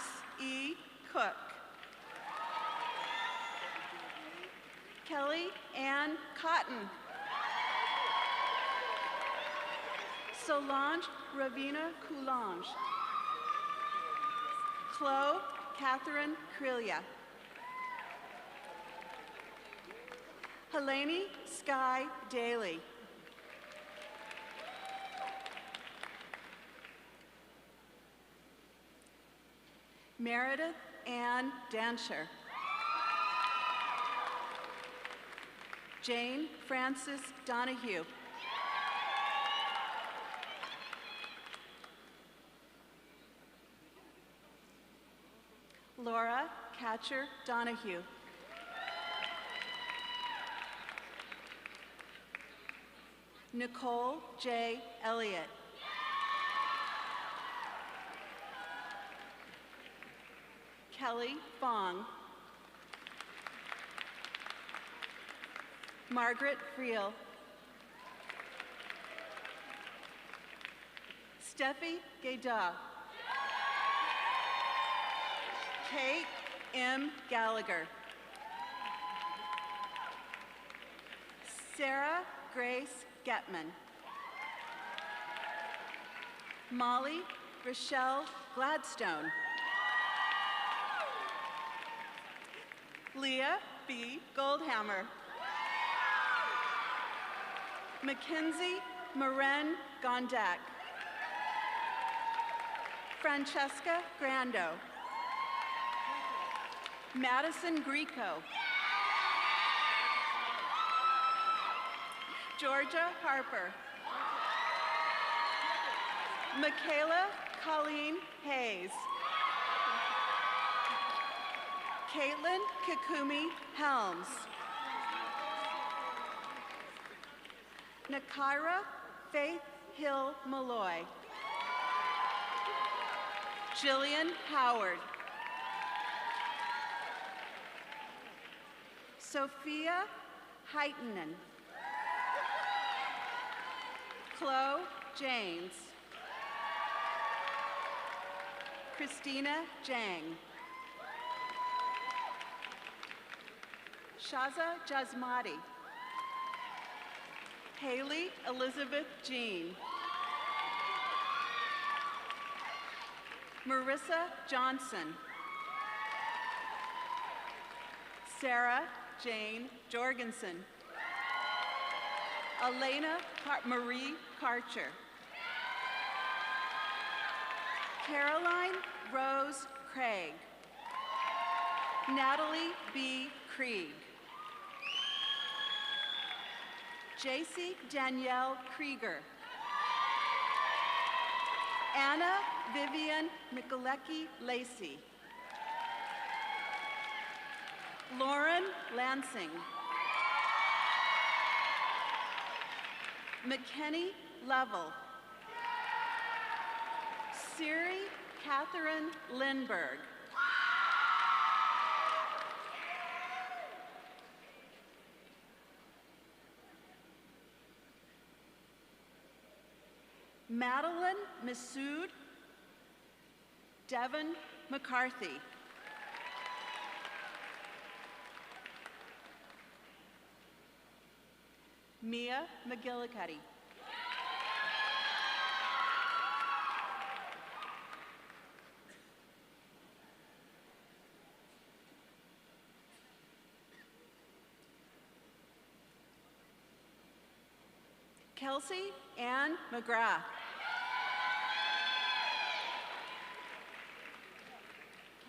E. Cook. Kelly Ann Cotton. Solange Ravina Coulange. Chloe Catherine Krilia. Helene Sky Daly. Meredith Ann Dancher. Jane Frances Donahue. Laura Catcher Donahue. Nicole J. Elliott. Kelly Fong. Margaret Friel. Steffi Gaida. Kate M. Gallagher. Sarah Grace Getman. Molly Rochelle Gladstone. Leah B. Goldhammer. Mackenzie Maren Gondak. Francesca Grando. Madison Grieco. Georgia Harper. Michaela Colleen Hayes. Caitlin Kikumi Helms. Nakira Faith Hill Malloy. Jillian Howard. Sophia Heitenen. Chloe James. Christina Jang. Shaza Jasmati. Haley Elizabeth Jean. Marissa Johnson. Sarah Jane Jorgensen. Elena Marie Karcher. Caroline Rose Craig. Natalie B. Krieg. JC Danielle Krieger. Anna Vivian Mikulecki Lacey. Lauren Lansing. McKenny Level. Siri Catherine Lindberg. Madeline Masood. Devin McCarthy. Mia McGillicuddy. Kelsey Ann McGrath.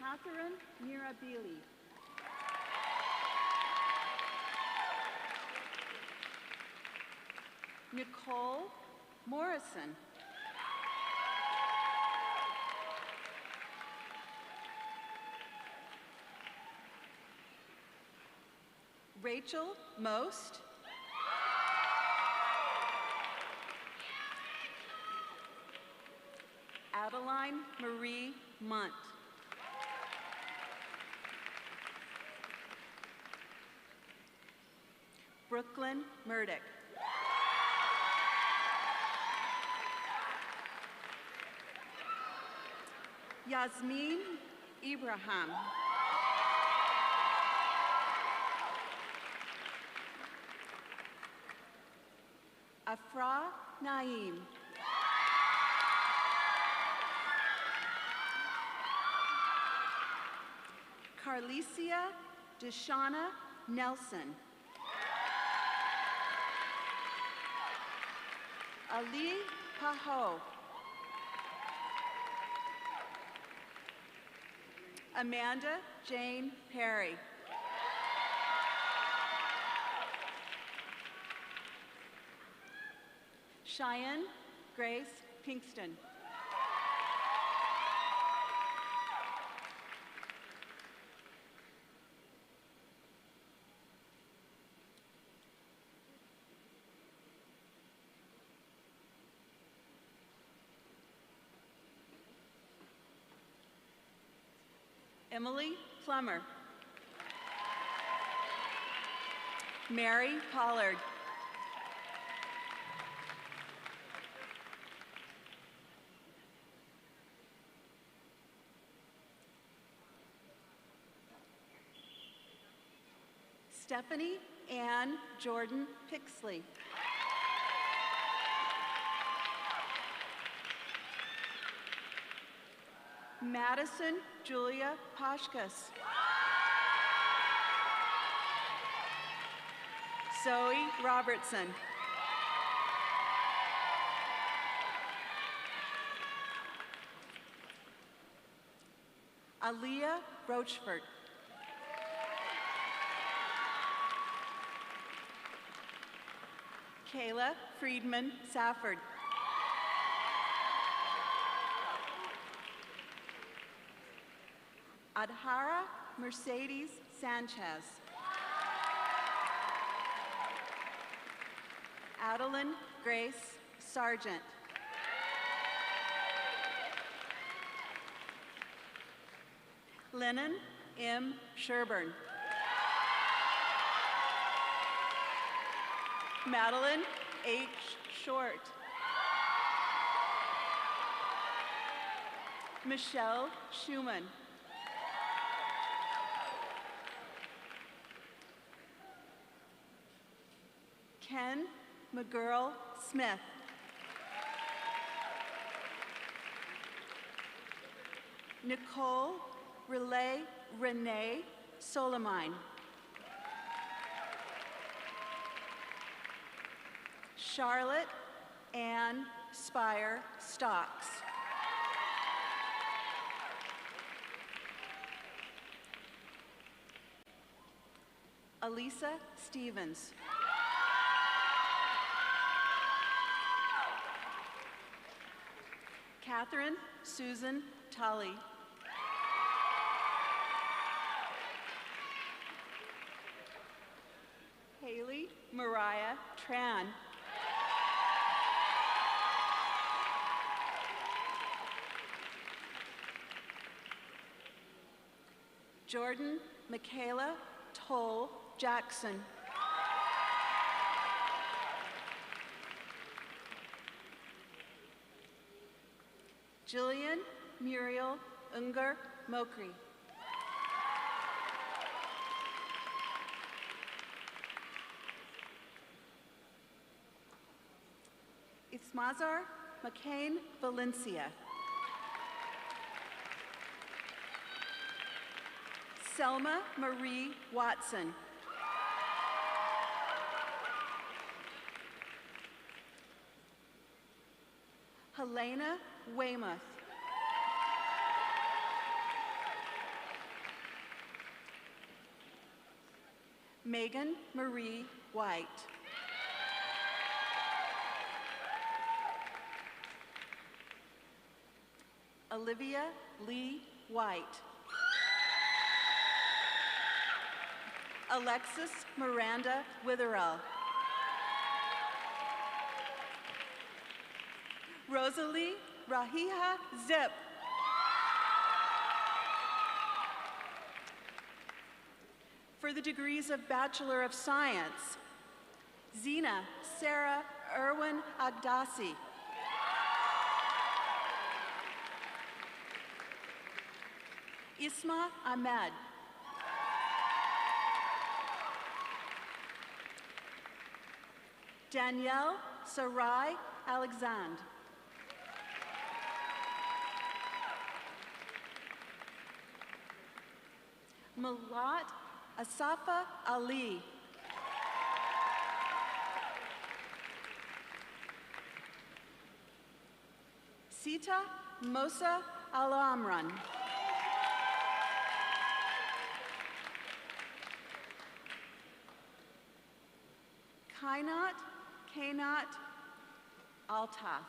Catherine Mirabili. Nicole Morrison. Rachel Most. Adeline Marie Munt. Brooklyn Murdoch. Yasmin Ibrahim. Afra Naim. Carlicia Deshauna Nelson. Ali Paho. Amanda Jane Perry. Cheyenne Grace Pinkston. Emily Plummer. Mary Pollard. Stephanie Ann Jordan Pixley. Madison Julia Pashkas. Zoe Robertson. Aaliyah Rochford. Kayla Friedman Safford. Adhara Mercedes Sanchez. Adeline Grace Sargent. Lennon M. Sherburne. Madeline H. Short. Michelle Schumann. Ken McGurl Smith. Nicole Renee Solimine. Charlotte Ann Spire Stocks. Elisa Stevens. Catherine Susan Tully. Haley Mariah Tran. Jordan Michaela Toll Jackson. Jillian Muriel Unger Mokri. Ismazar McCain Valencia. Selma Marie Watson. Helena Weymouth. Megan Marie White. Olivia Lee White. Alexis Miranda Witherell. Rosalie Rahiha Zip. For the degrees of Bachelor of Science, Zina Sarah Irwin Agdasi. Isma Ahmed. Danielle Sarai Alexandre. Malat Asafa Ali. Sita Mosa Al-Amran. Kainat Altaf.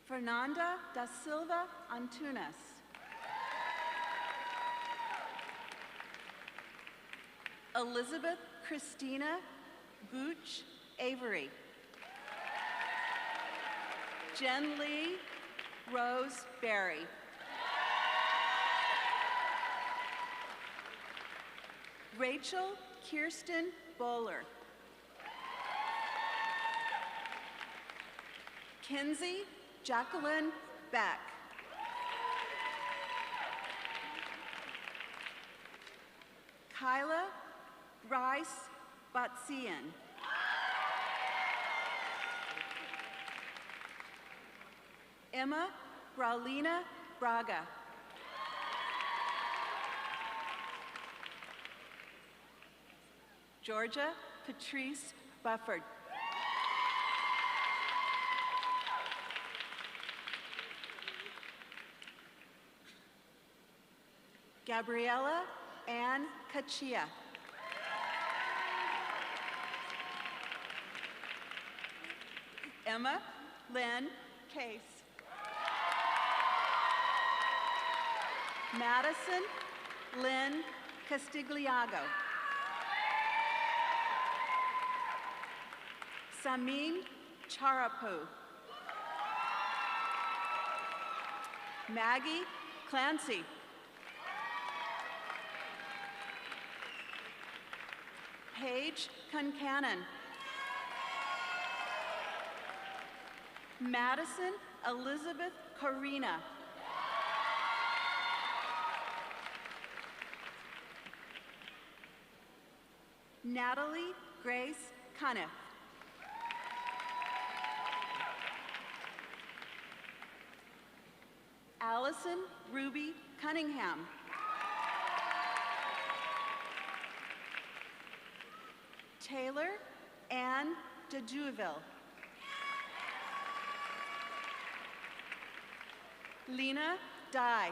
Fernanda da Silva Antunes. Elizabeth Christina Gooch Avery. Jen Lee Rose Berry. Rachel Kirsten Bowler. Kinsey Jacqueline Beck. Kyla Bryce Batsian. Emma Bralina Braga. Georgia Patrice Bufford. Gabriella Ann Kachia. Emma Lynn Case. Madison Lynn Castigliago. Samin Charapu. Maggie Clancy. Paige Concannon. Madison Elizabeth Corina. Natalie Grace Cuniff. Allison Ruby Cunningham. Taylor Ann DeJuville. Lena Dye.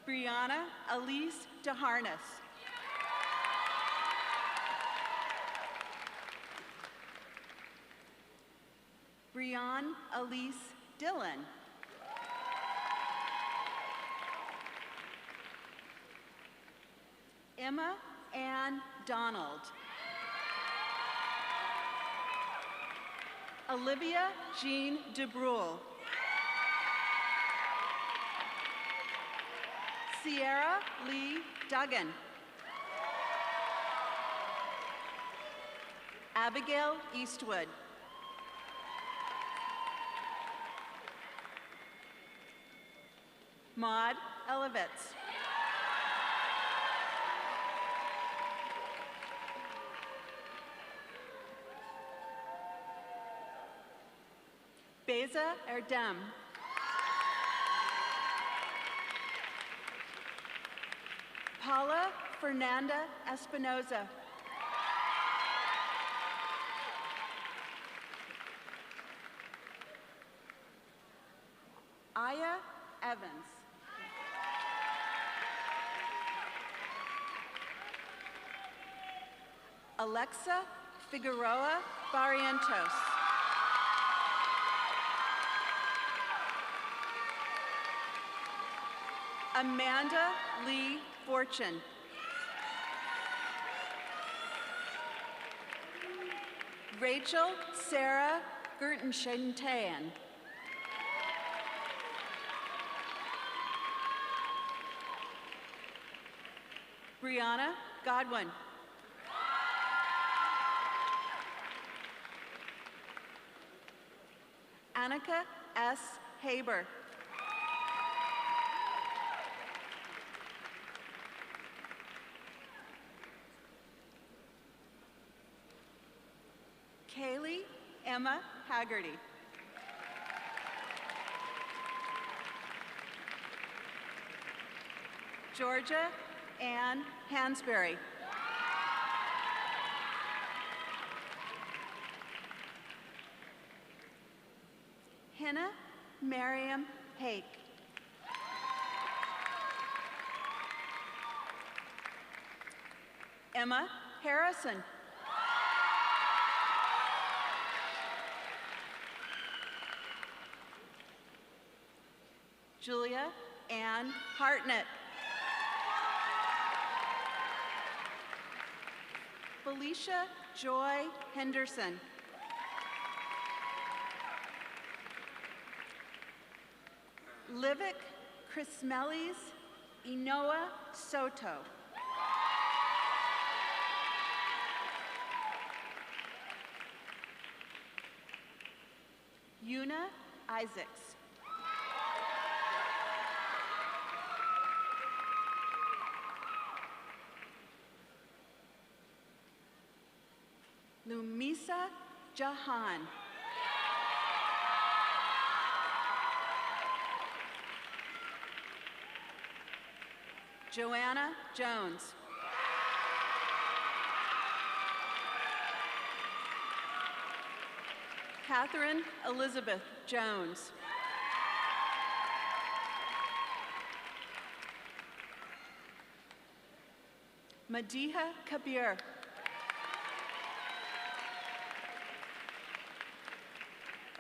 Brianna Elise DeHarness. Brianne Elise Dillon. Emma Ann Donald. Olivia Jean DeBrule. Sierra Lee Duggan. Abigail Eastwood. Maud Elevitz. Beza Erdem. Paula Fernanda Espinoza. Aya Evans. Alexa Figueroa Barrientos. Amanda Lee Fortune. Rachel Sarah Gertenshantayan. Brianna Godwin. Annika S. Haber. Kaylee Emma Haggerty. Georgia Ann Hansberry. Hannah Miriam Hake. Emma Harrison. Julia Ann Hartnett. Felicia Joy Henderson. Livik Chrismelis Inoa Soto. Yuna Isaacs. Lumisa Jahan. Joanna Jones. Catherine Elizabeth Jones. Madiha Kabir.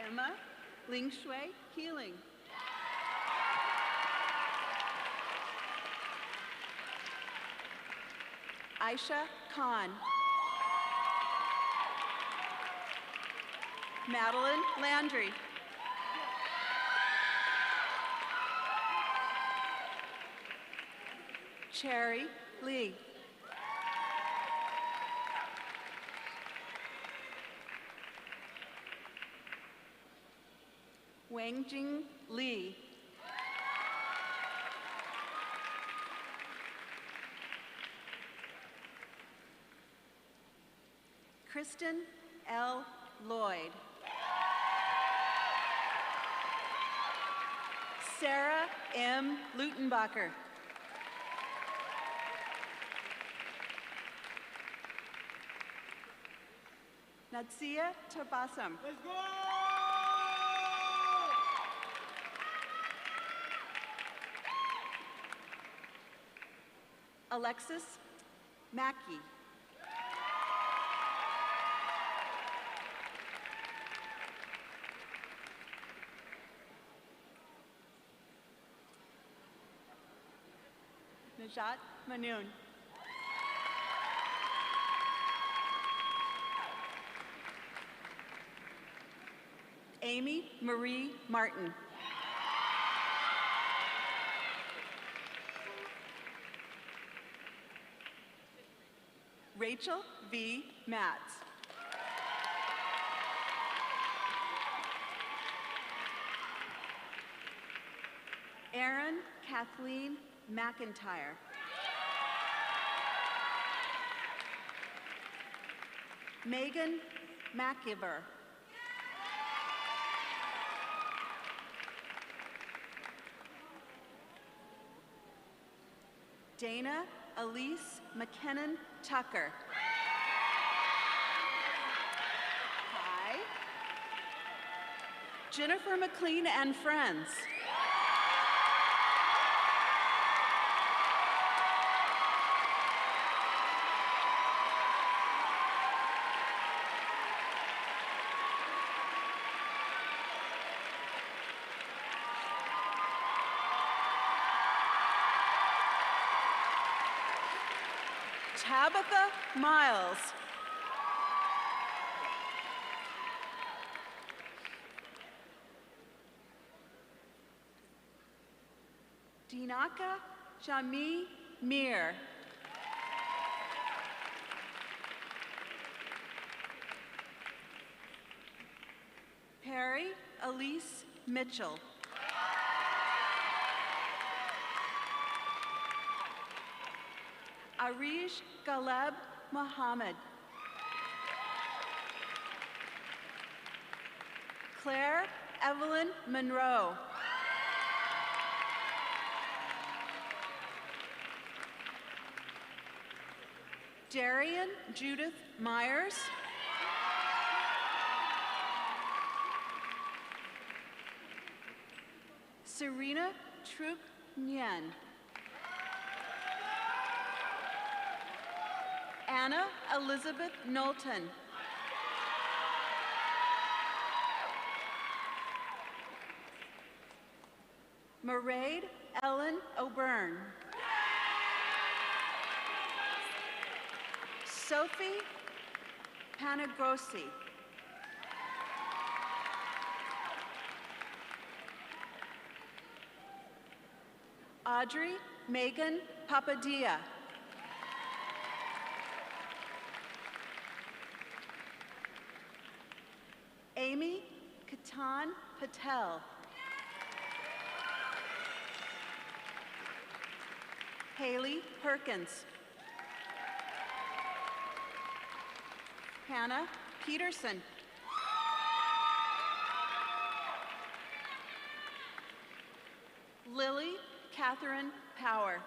Emma Lingshui Keeling. Aisha Khan. Madeline Landry. Cherry Lee. Wangjing Li. Kristen L. Lloyd. Sarah M. Lutenbacher. Natsia Tabasam. Let's go! Alexis Mackey. Najat Manoon. Amy Marie Martin. Rachel V. Matz. Erin Kathleen McIntyre. Megan McIver. Dana Elise McKinnon Tucker. Hi. Jennifer McLean and friends. Tabitha Miles. Dinaka Jami Mir. Perry Elise Mitchell. Arish Galeb Mohammed. Claire Evelyn Monroe. Darian Judith Myers. Serena Truc Nguyen. Anna Elizabeth Knowlton. Mairead Ellen O'Byrne. Sophie Panagrossi. Audrey Megan Papadia. Amy Katan Patel. Haley Perkins. Hannah Peterson. Lily Catherine Power.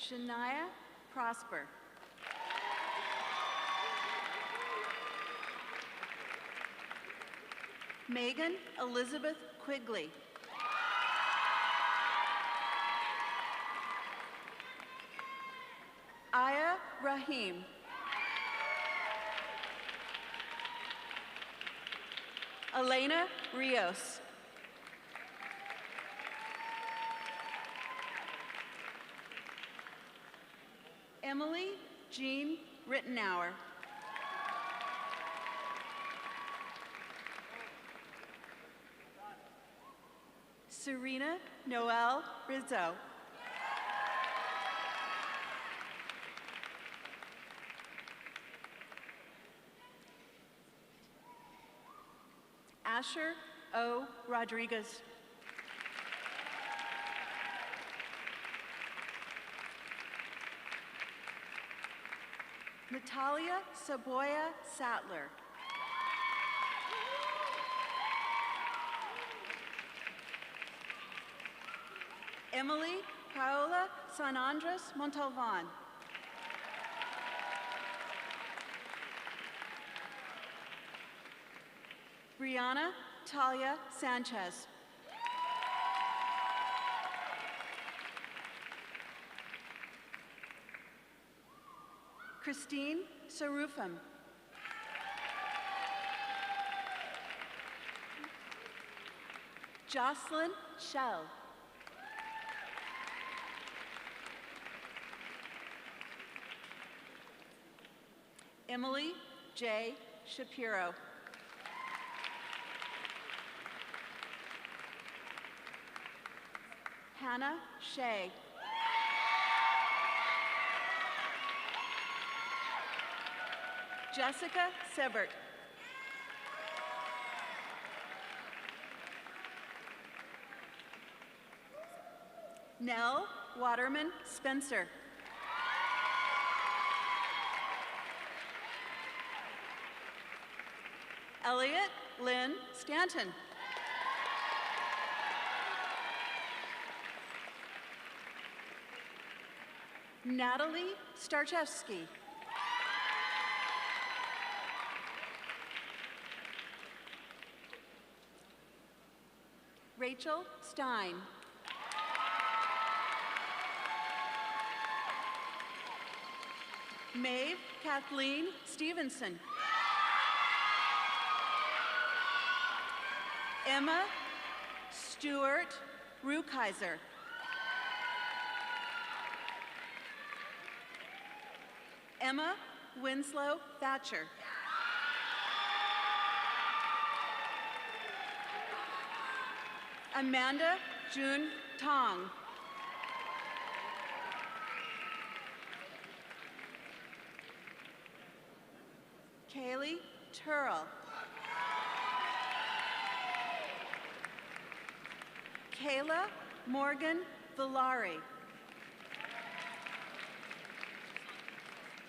Shania Prosper. Megan Elizabeth Quigley. Aya Rahim. Elena Rios. Emily Jean Rittenauer. Serena Noel Rizzo. Asher O. Rodriguez. Natalia Saboya Sattler. Emily Paola San Andres Montalvan. Brianna Talia Sanchez. Christine Sarufam. Jocelyn Shell. Emily J. Shapiro. Hannah Shea. Jessica Sebert. Nell Waterman Spencer. Elliot Lynn Stanton. Natalie Starchevsky. Rachel Stein. Maeve Kathleen Stevenson. Emma Stewart Rukeyser. Emma Winslow Thatcher. Amanda June Tong. Kaylee Turrell. Kayla Morgan Villari.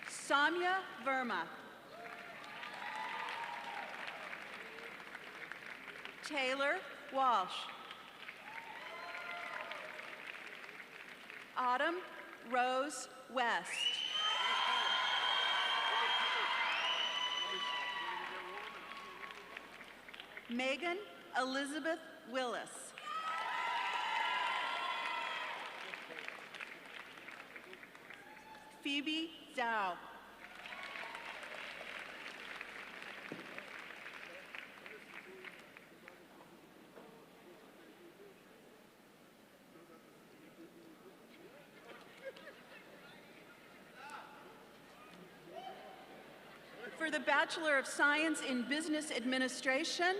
Samya Verma. Taylor Walsh. Autumn Rose West. Megan Elizabeth Willis. Phoebe Zhao. for the Bachelor of Science in Business Administration,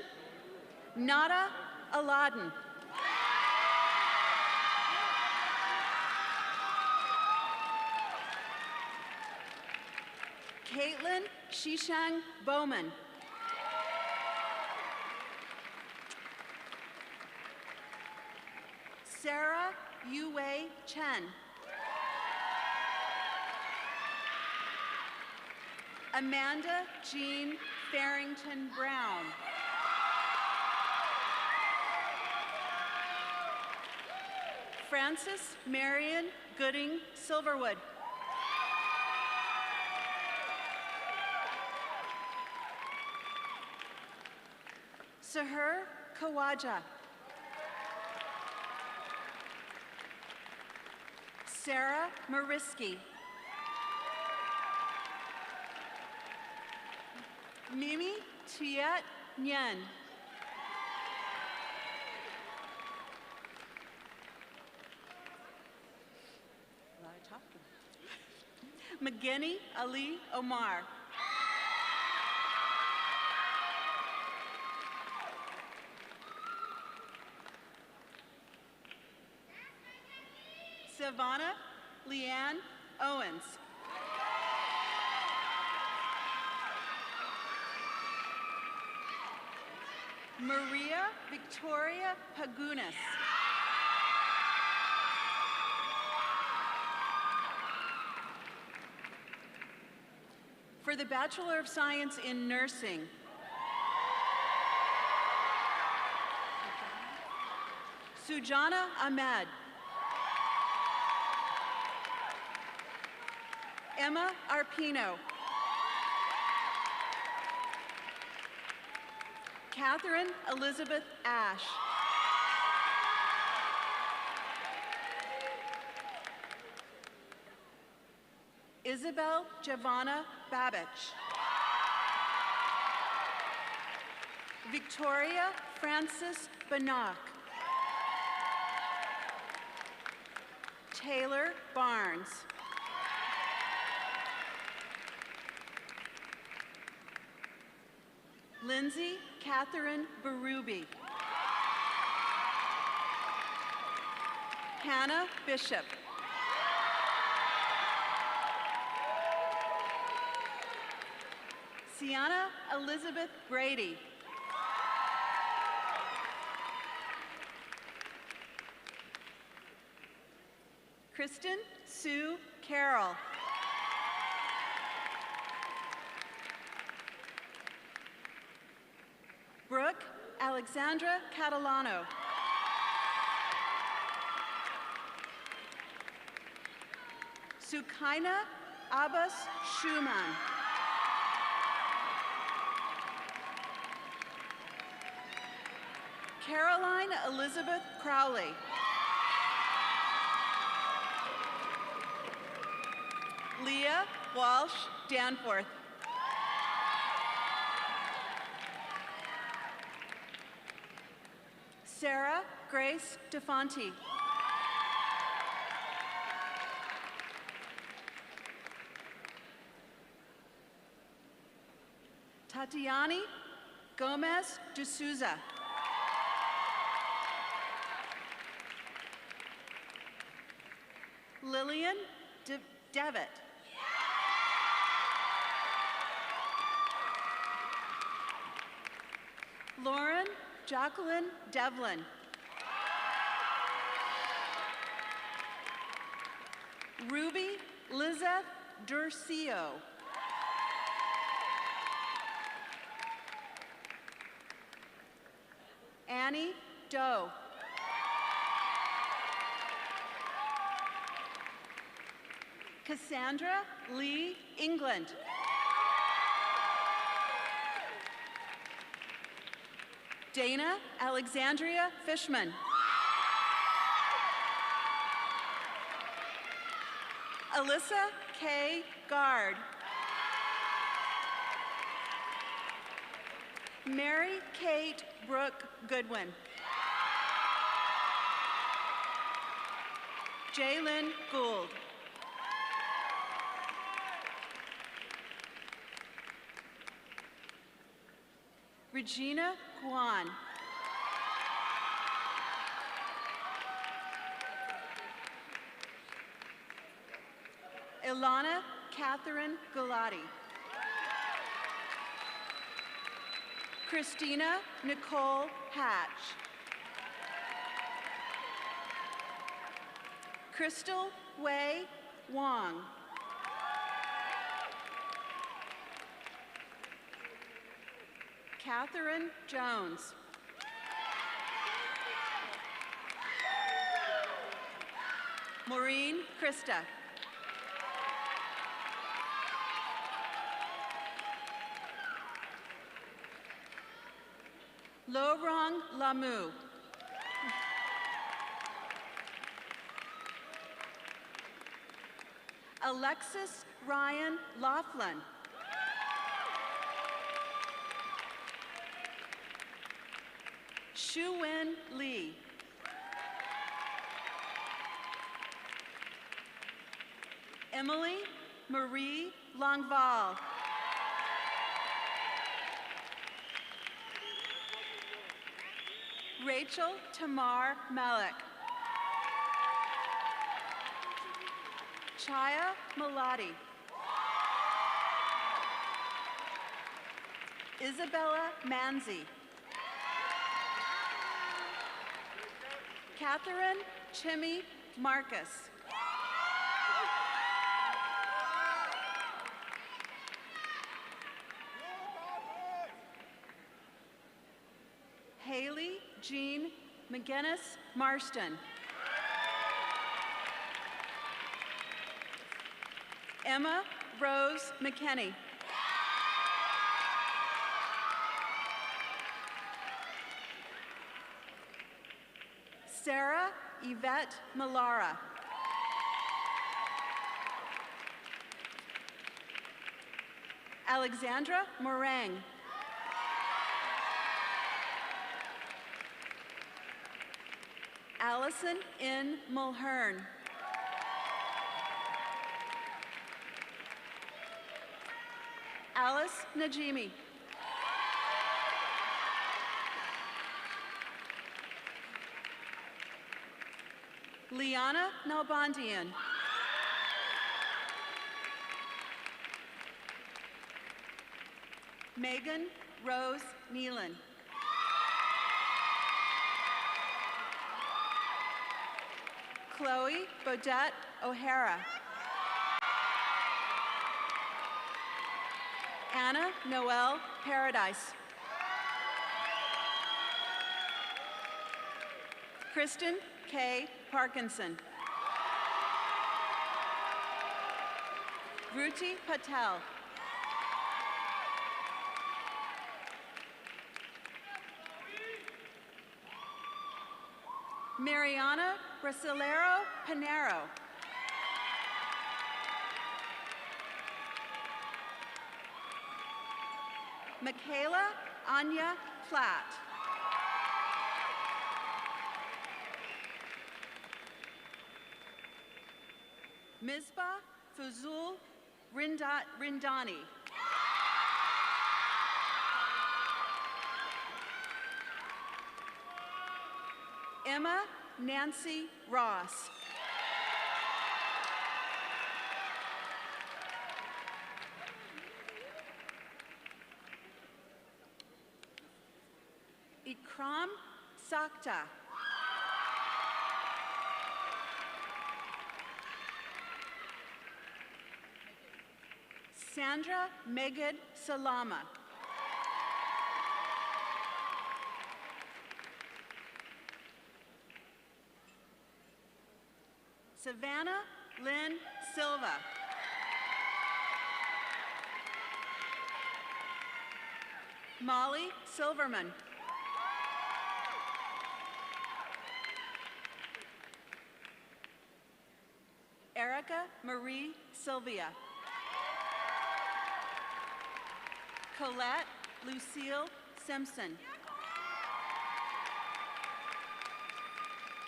Nada Aladdin. Caitlin Shishang Bowman. Sarah Yue Chen. Amanda Jean Farrington Brown. Frances Marion Gooding Silverwood. Sahur Kawaja. Sarah Mariski. Mimi Tiet Nyen. A lot of talking. McGinney Ali Omar. Savannah Leanne Owens. Maria Victoria Pagunas. For the Bachelor of Science in Nursing, Sujana Ahmed. Emma Arpino. Catherine Elizabeth Ash. Isabel Giovanna Babich. Victoria Frances Bannock. Taylor Barnes. Lindsay Catherine Berube. Hannah Bishop. Sienna Elizabeth Brady. Kristen Sue Carroll. Brooke Alexandra Catalano. Sukaina Abbas Schumann. Caroline Elizabeth Crowley. Leah Walsh Danforth. Sarah Grace DeFonte. Tatiani Gomez de Souza. Lillian Devitt. Lauren Jacqueline Devlin. Ruby Lizeth Durcio. Annie Doe. Cassandra Lee England. Dana Alexandria Fishman. Alyssa K. Guard. Mary Kate Brooke Goodwin. Jaylyn Gould. Regina Guan. Ilana Catherine Galati. Christina Nicole Hatch. Crystal Wei Wong. Catherine Jones. Maureen Krista. Laurent Lamu. Alexis Ryan Laughlin. Shu-Wen Lee. Emily Marie Longval. Rachel Tamar Malik. Chaya Malati. Isabella Manzi. Catherine Chimmy Marcus. Haley Jean McGinnis Marston. Emma Rose McKinney. Sarah Yvette Malara. Alexandra Morang. Allison N. Mulhern. Alice Najimi. Liana Nalbandian. Megan Rose Nealon. Chloe Bodette O'Hara. Anna Noel Paradise. Kristen K. Parkinson. Ruti Patel. Mariana Brasilero Pinero. Michaela Anya Platt. Misbah Fuzul Rindani. Emma Nancy Ross. Ikram Sakta. Sandra Megad Salama. Savannah Lynn Silva. Molly Silverman. Erica Marie Sylvia. Colette Lucille Simpson.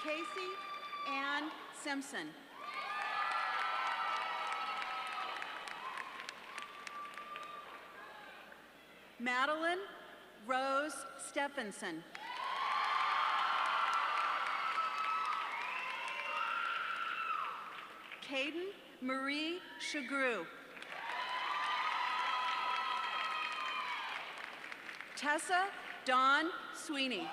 Casey Ann Simpson. Madeline Rose Stephenson. Caden Marie Chagru. Tessa Dawn Sweeney.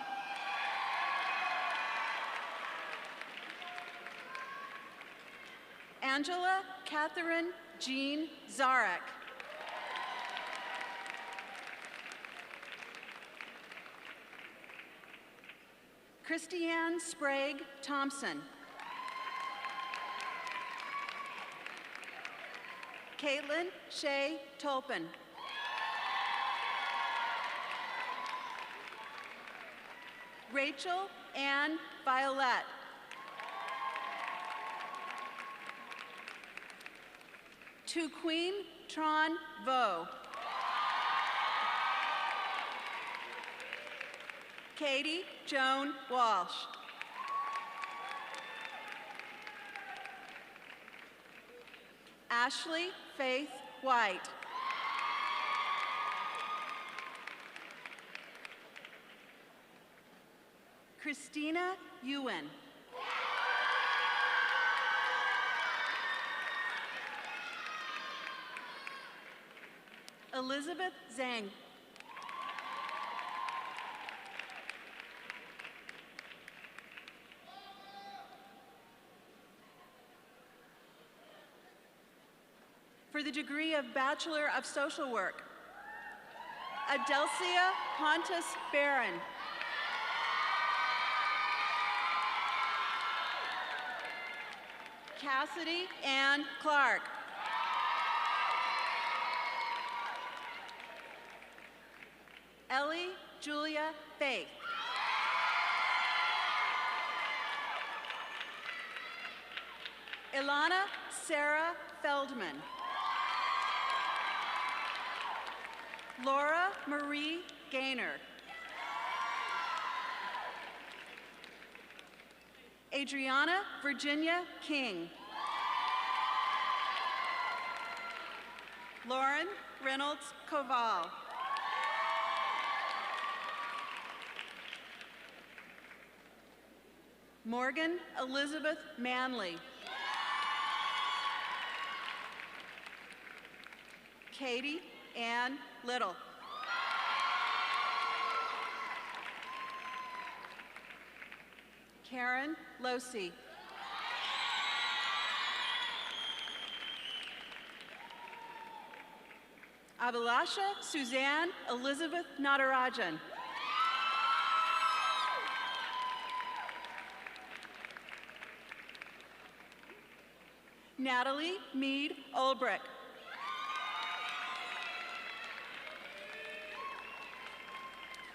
Angela Catherine Jean Zarek. Christiane Sprague Thompson. Caitlin Shea Tolpin. Rachel Ann Violet. To Queen Tron Vo. Katie Joan Walsh. Ashley Faith White. Christina Ewan. Elizabeth Zhang. For the degree of Bachelor of Social Work, Adelcia Pontus Barron. Cassidy Ann Clark. Ellie Julia Faith. Ilana Sarah Feldman. Laura Marie Gaynor. Adriana Virginia King. Lauren Reynolds Koval. Morgan Elizabeth Manley. Katie Ann Little. Karen Losey. Abhilasha Suzanne Elizabeth Natarajan. Natalie Mead Ulbrich.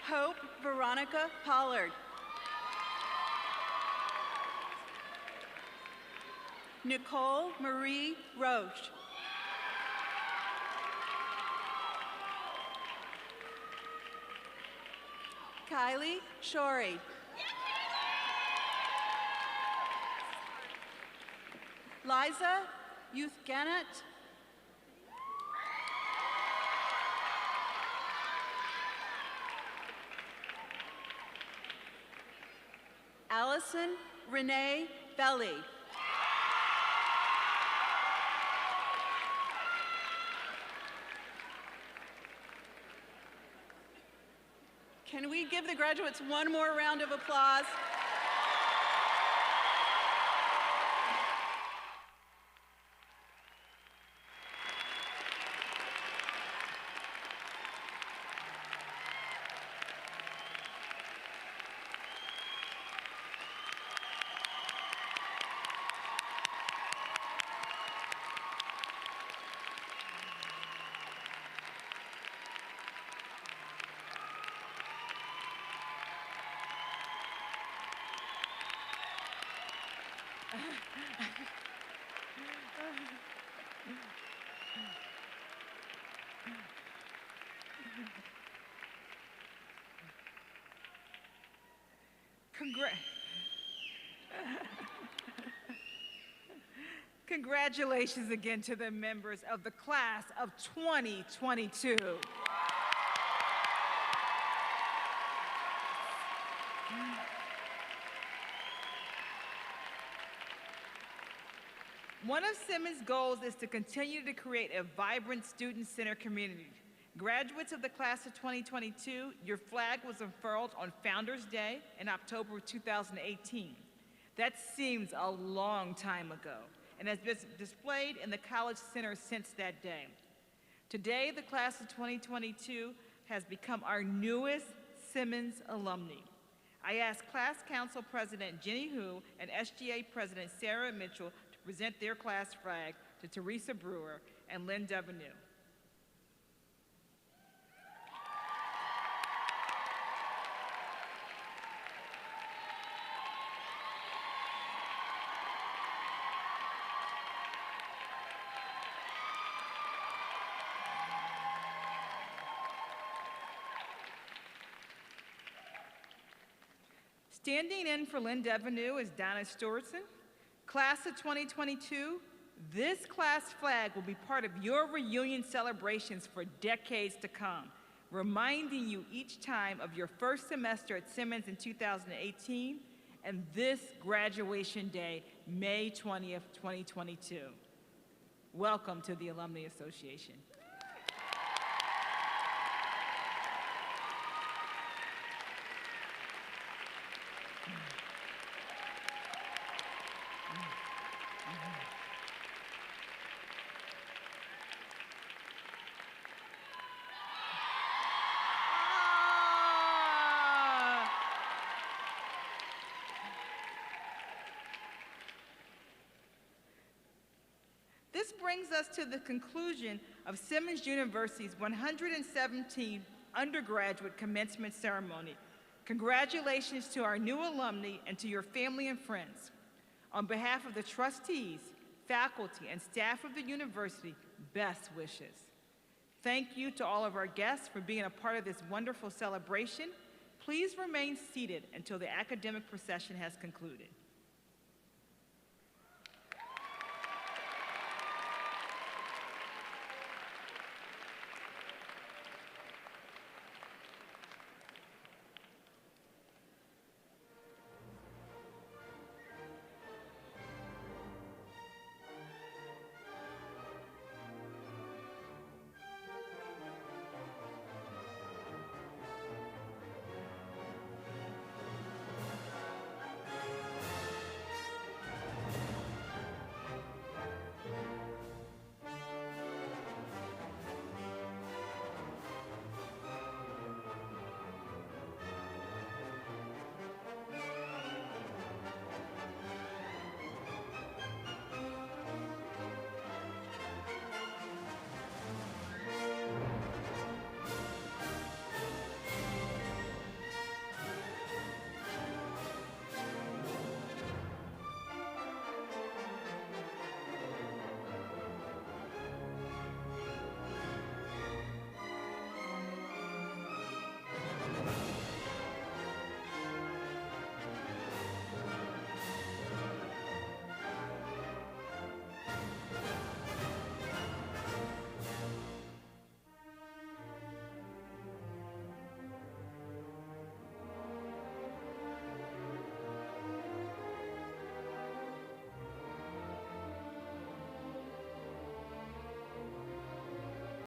Hope Veronica Pollard. Nicole Marie Roche. Kylie Shorey. Liza Youth Gannett. Allison Renee Belly. Can we give the graduates one more round of applause? Congratulations again to the members of the class of 2022. One of Simmons' goals is to continue to create a vibrant student-centered community. Graduates of the class of 2022, your flag was unfurled on Founders Day in October 2018. That seems a long time ago and has been displayed in the College Center since that day. Today, the class of 2022 has become our newest Simmons alumni. I ask Class Council President Jenny Hu and SGA President Sarah Mitchell to present their class flag to Teresa Brewer and Lynn Devenue. Standing in for Lynn Devenue is Donna Stewartson. Class of 2022, this class flag will be part of your reunion celebrations for decades to come, reminding you each time of your first semester at Simmons in 2018 and this graduation day, May 20th, 2022. Welcome to the Alumni Association. This brings us to the conclusion of Simmons University's 117th undergraduate commencement ceremony. Congratulations to our new alumni and to your family and friends. On behalf of the trustees, faculty, and staff of the university, best wishes. Thank you to all of our guests for being a part of this wonderful celebration. Please remain seated until the academic procession has concluded.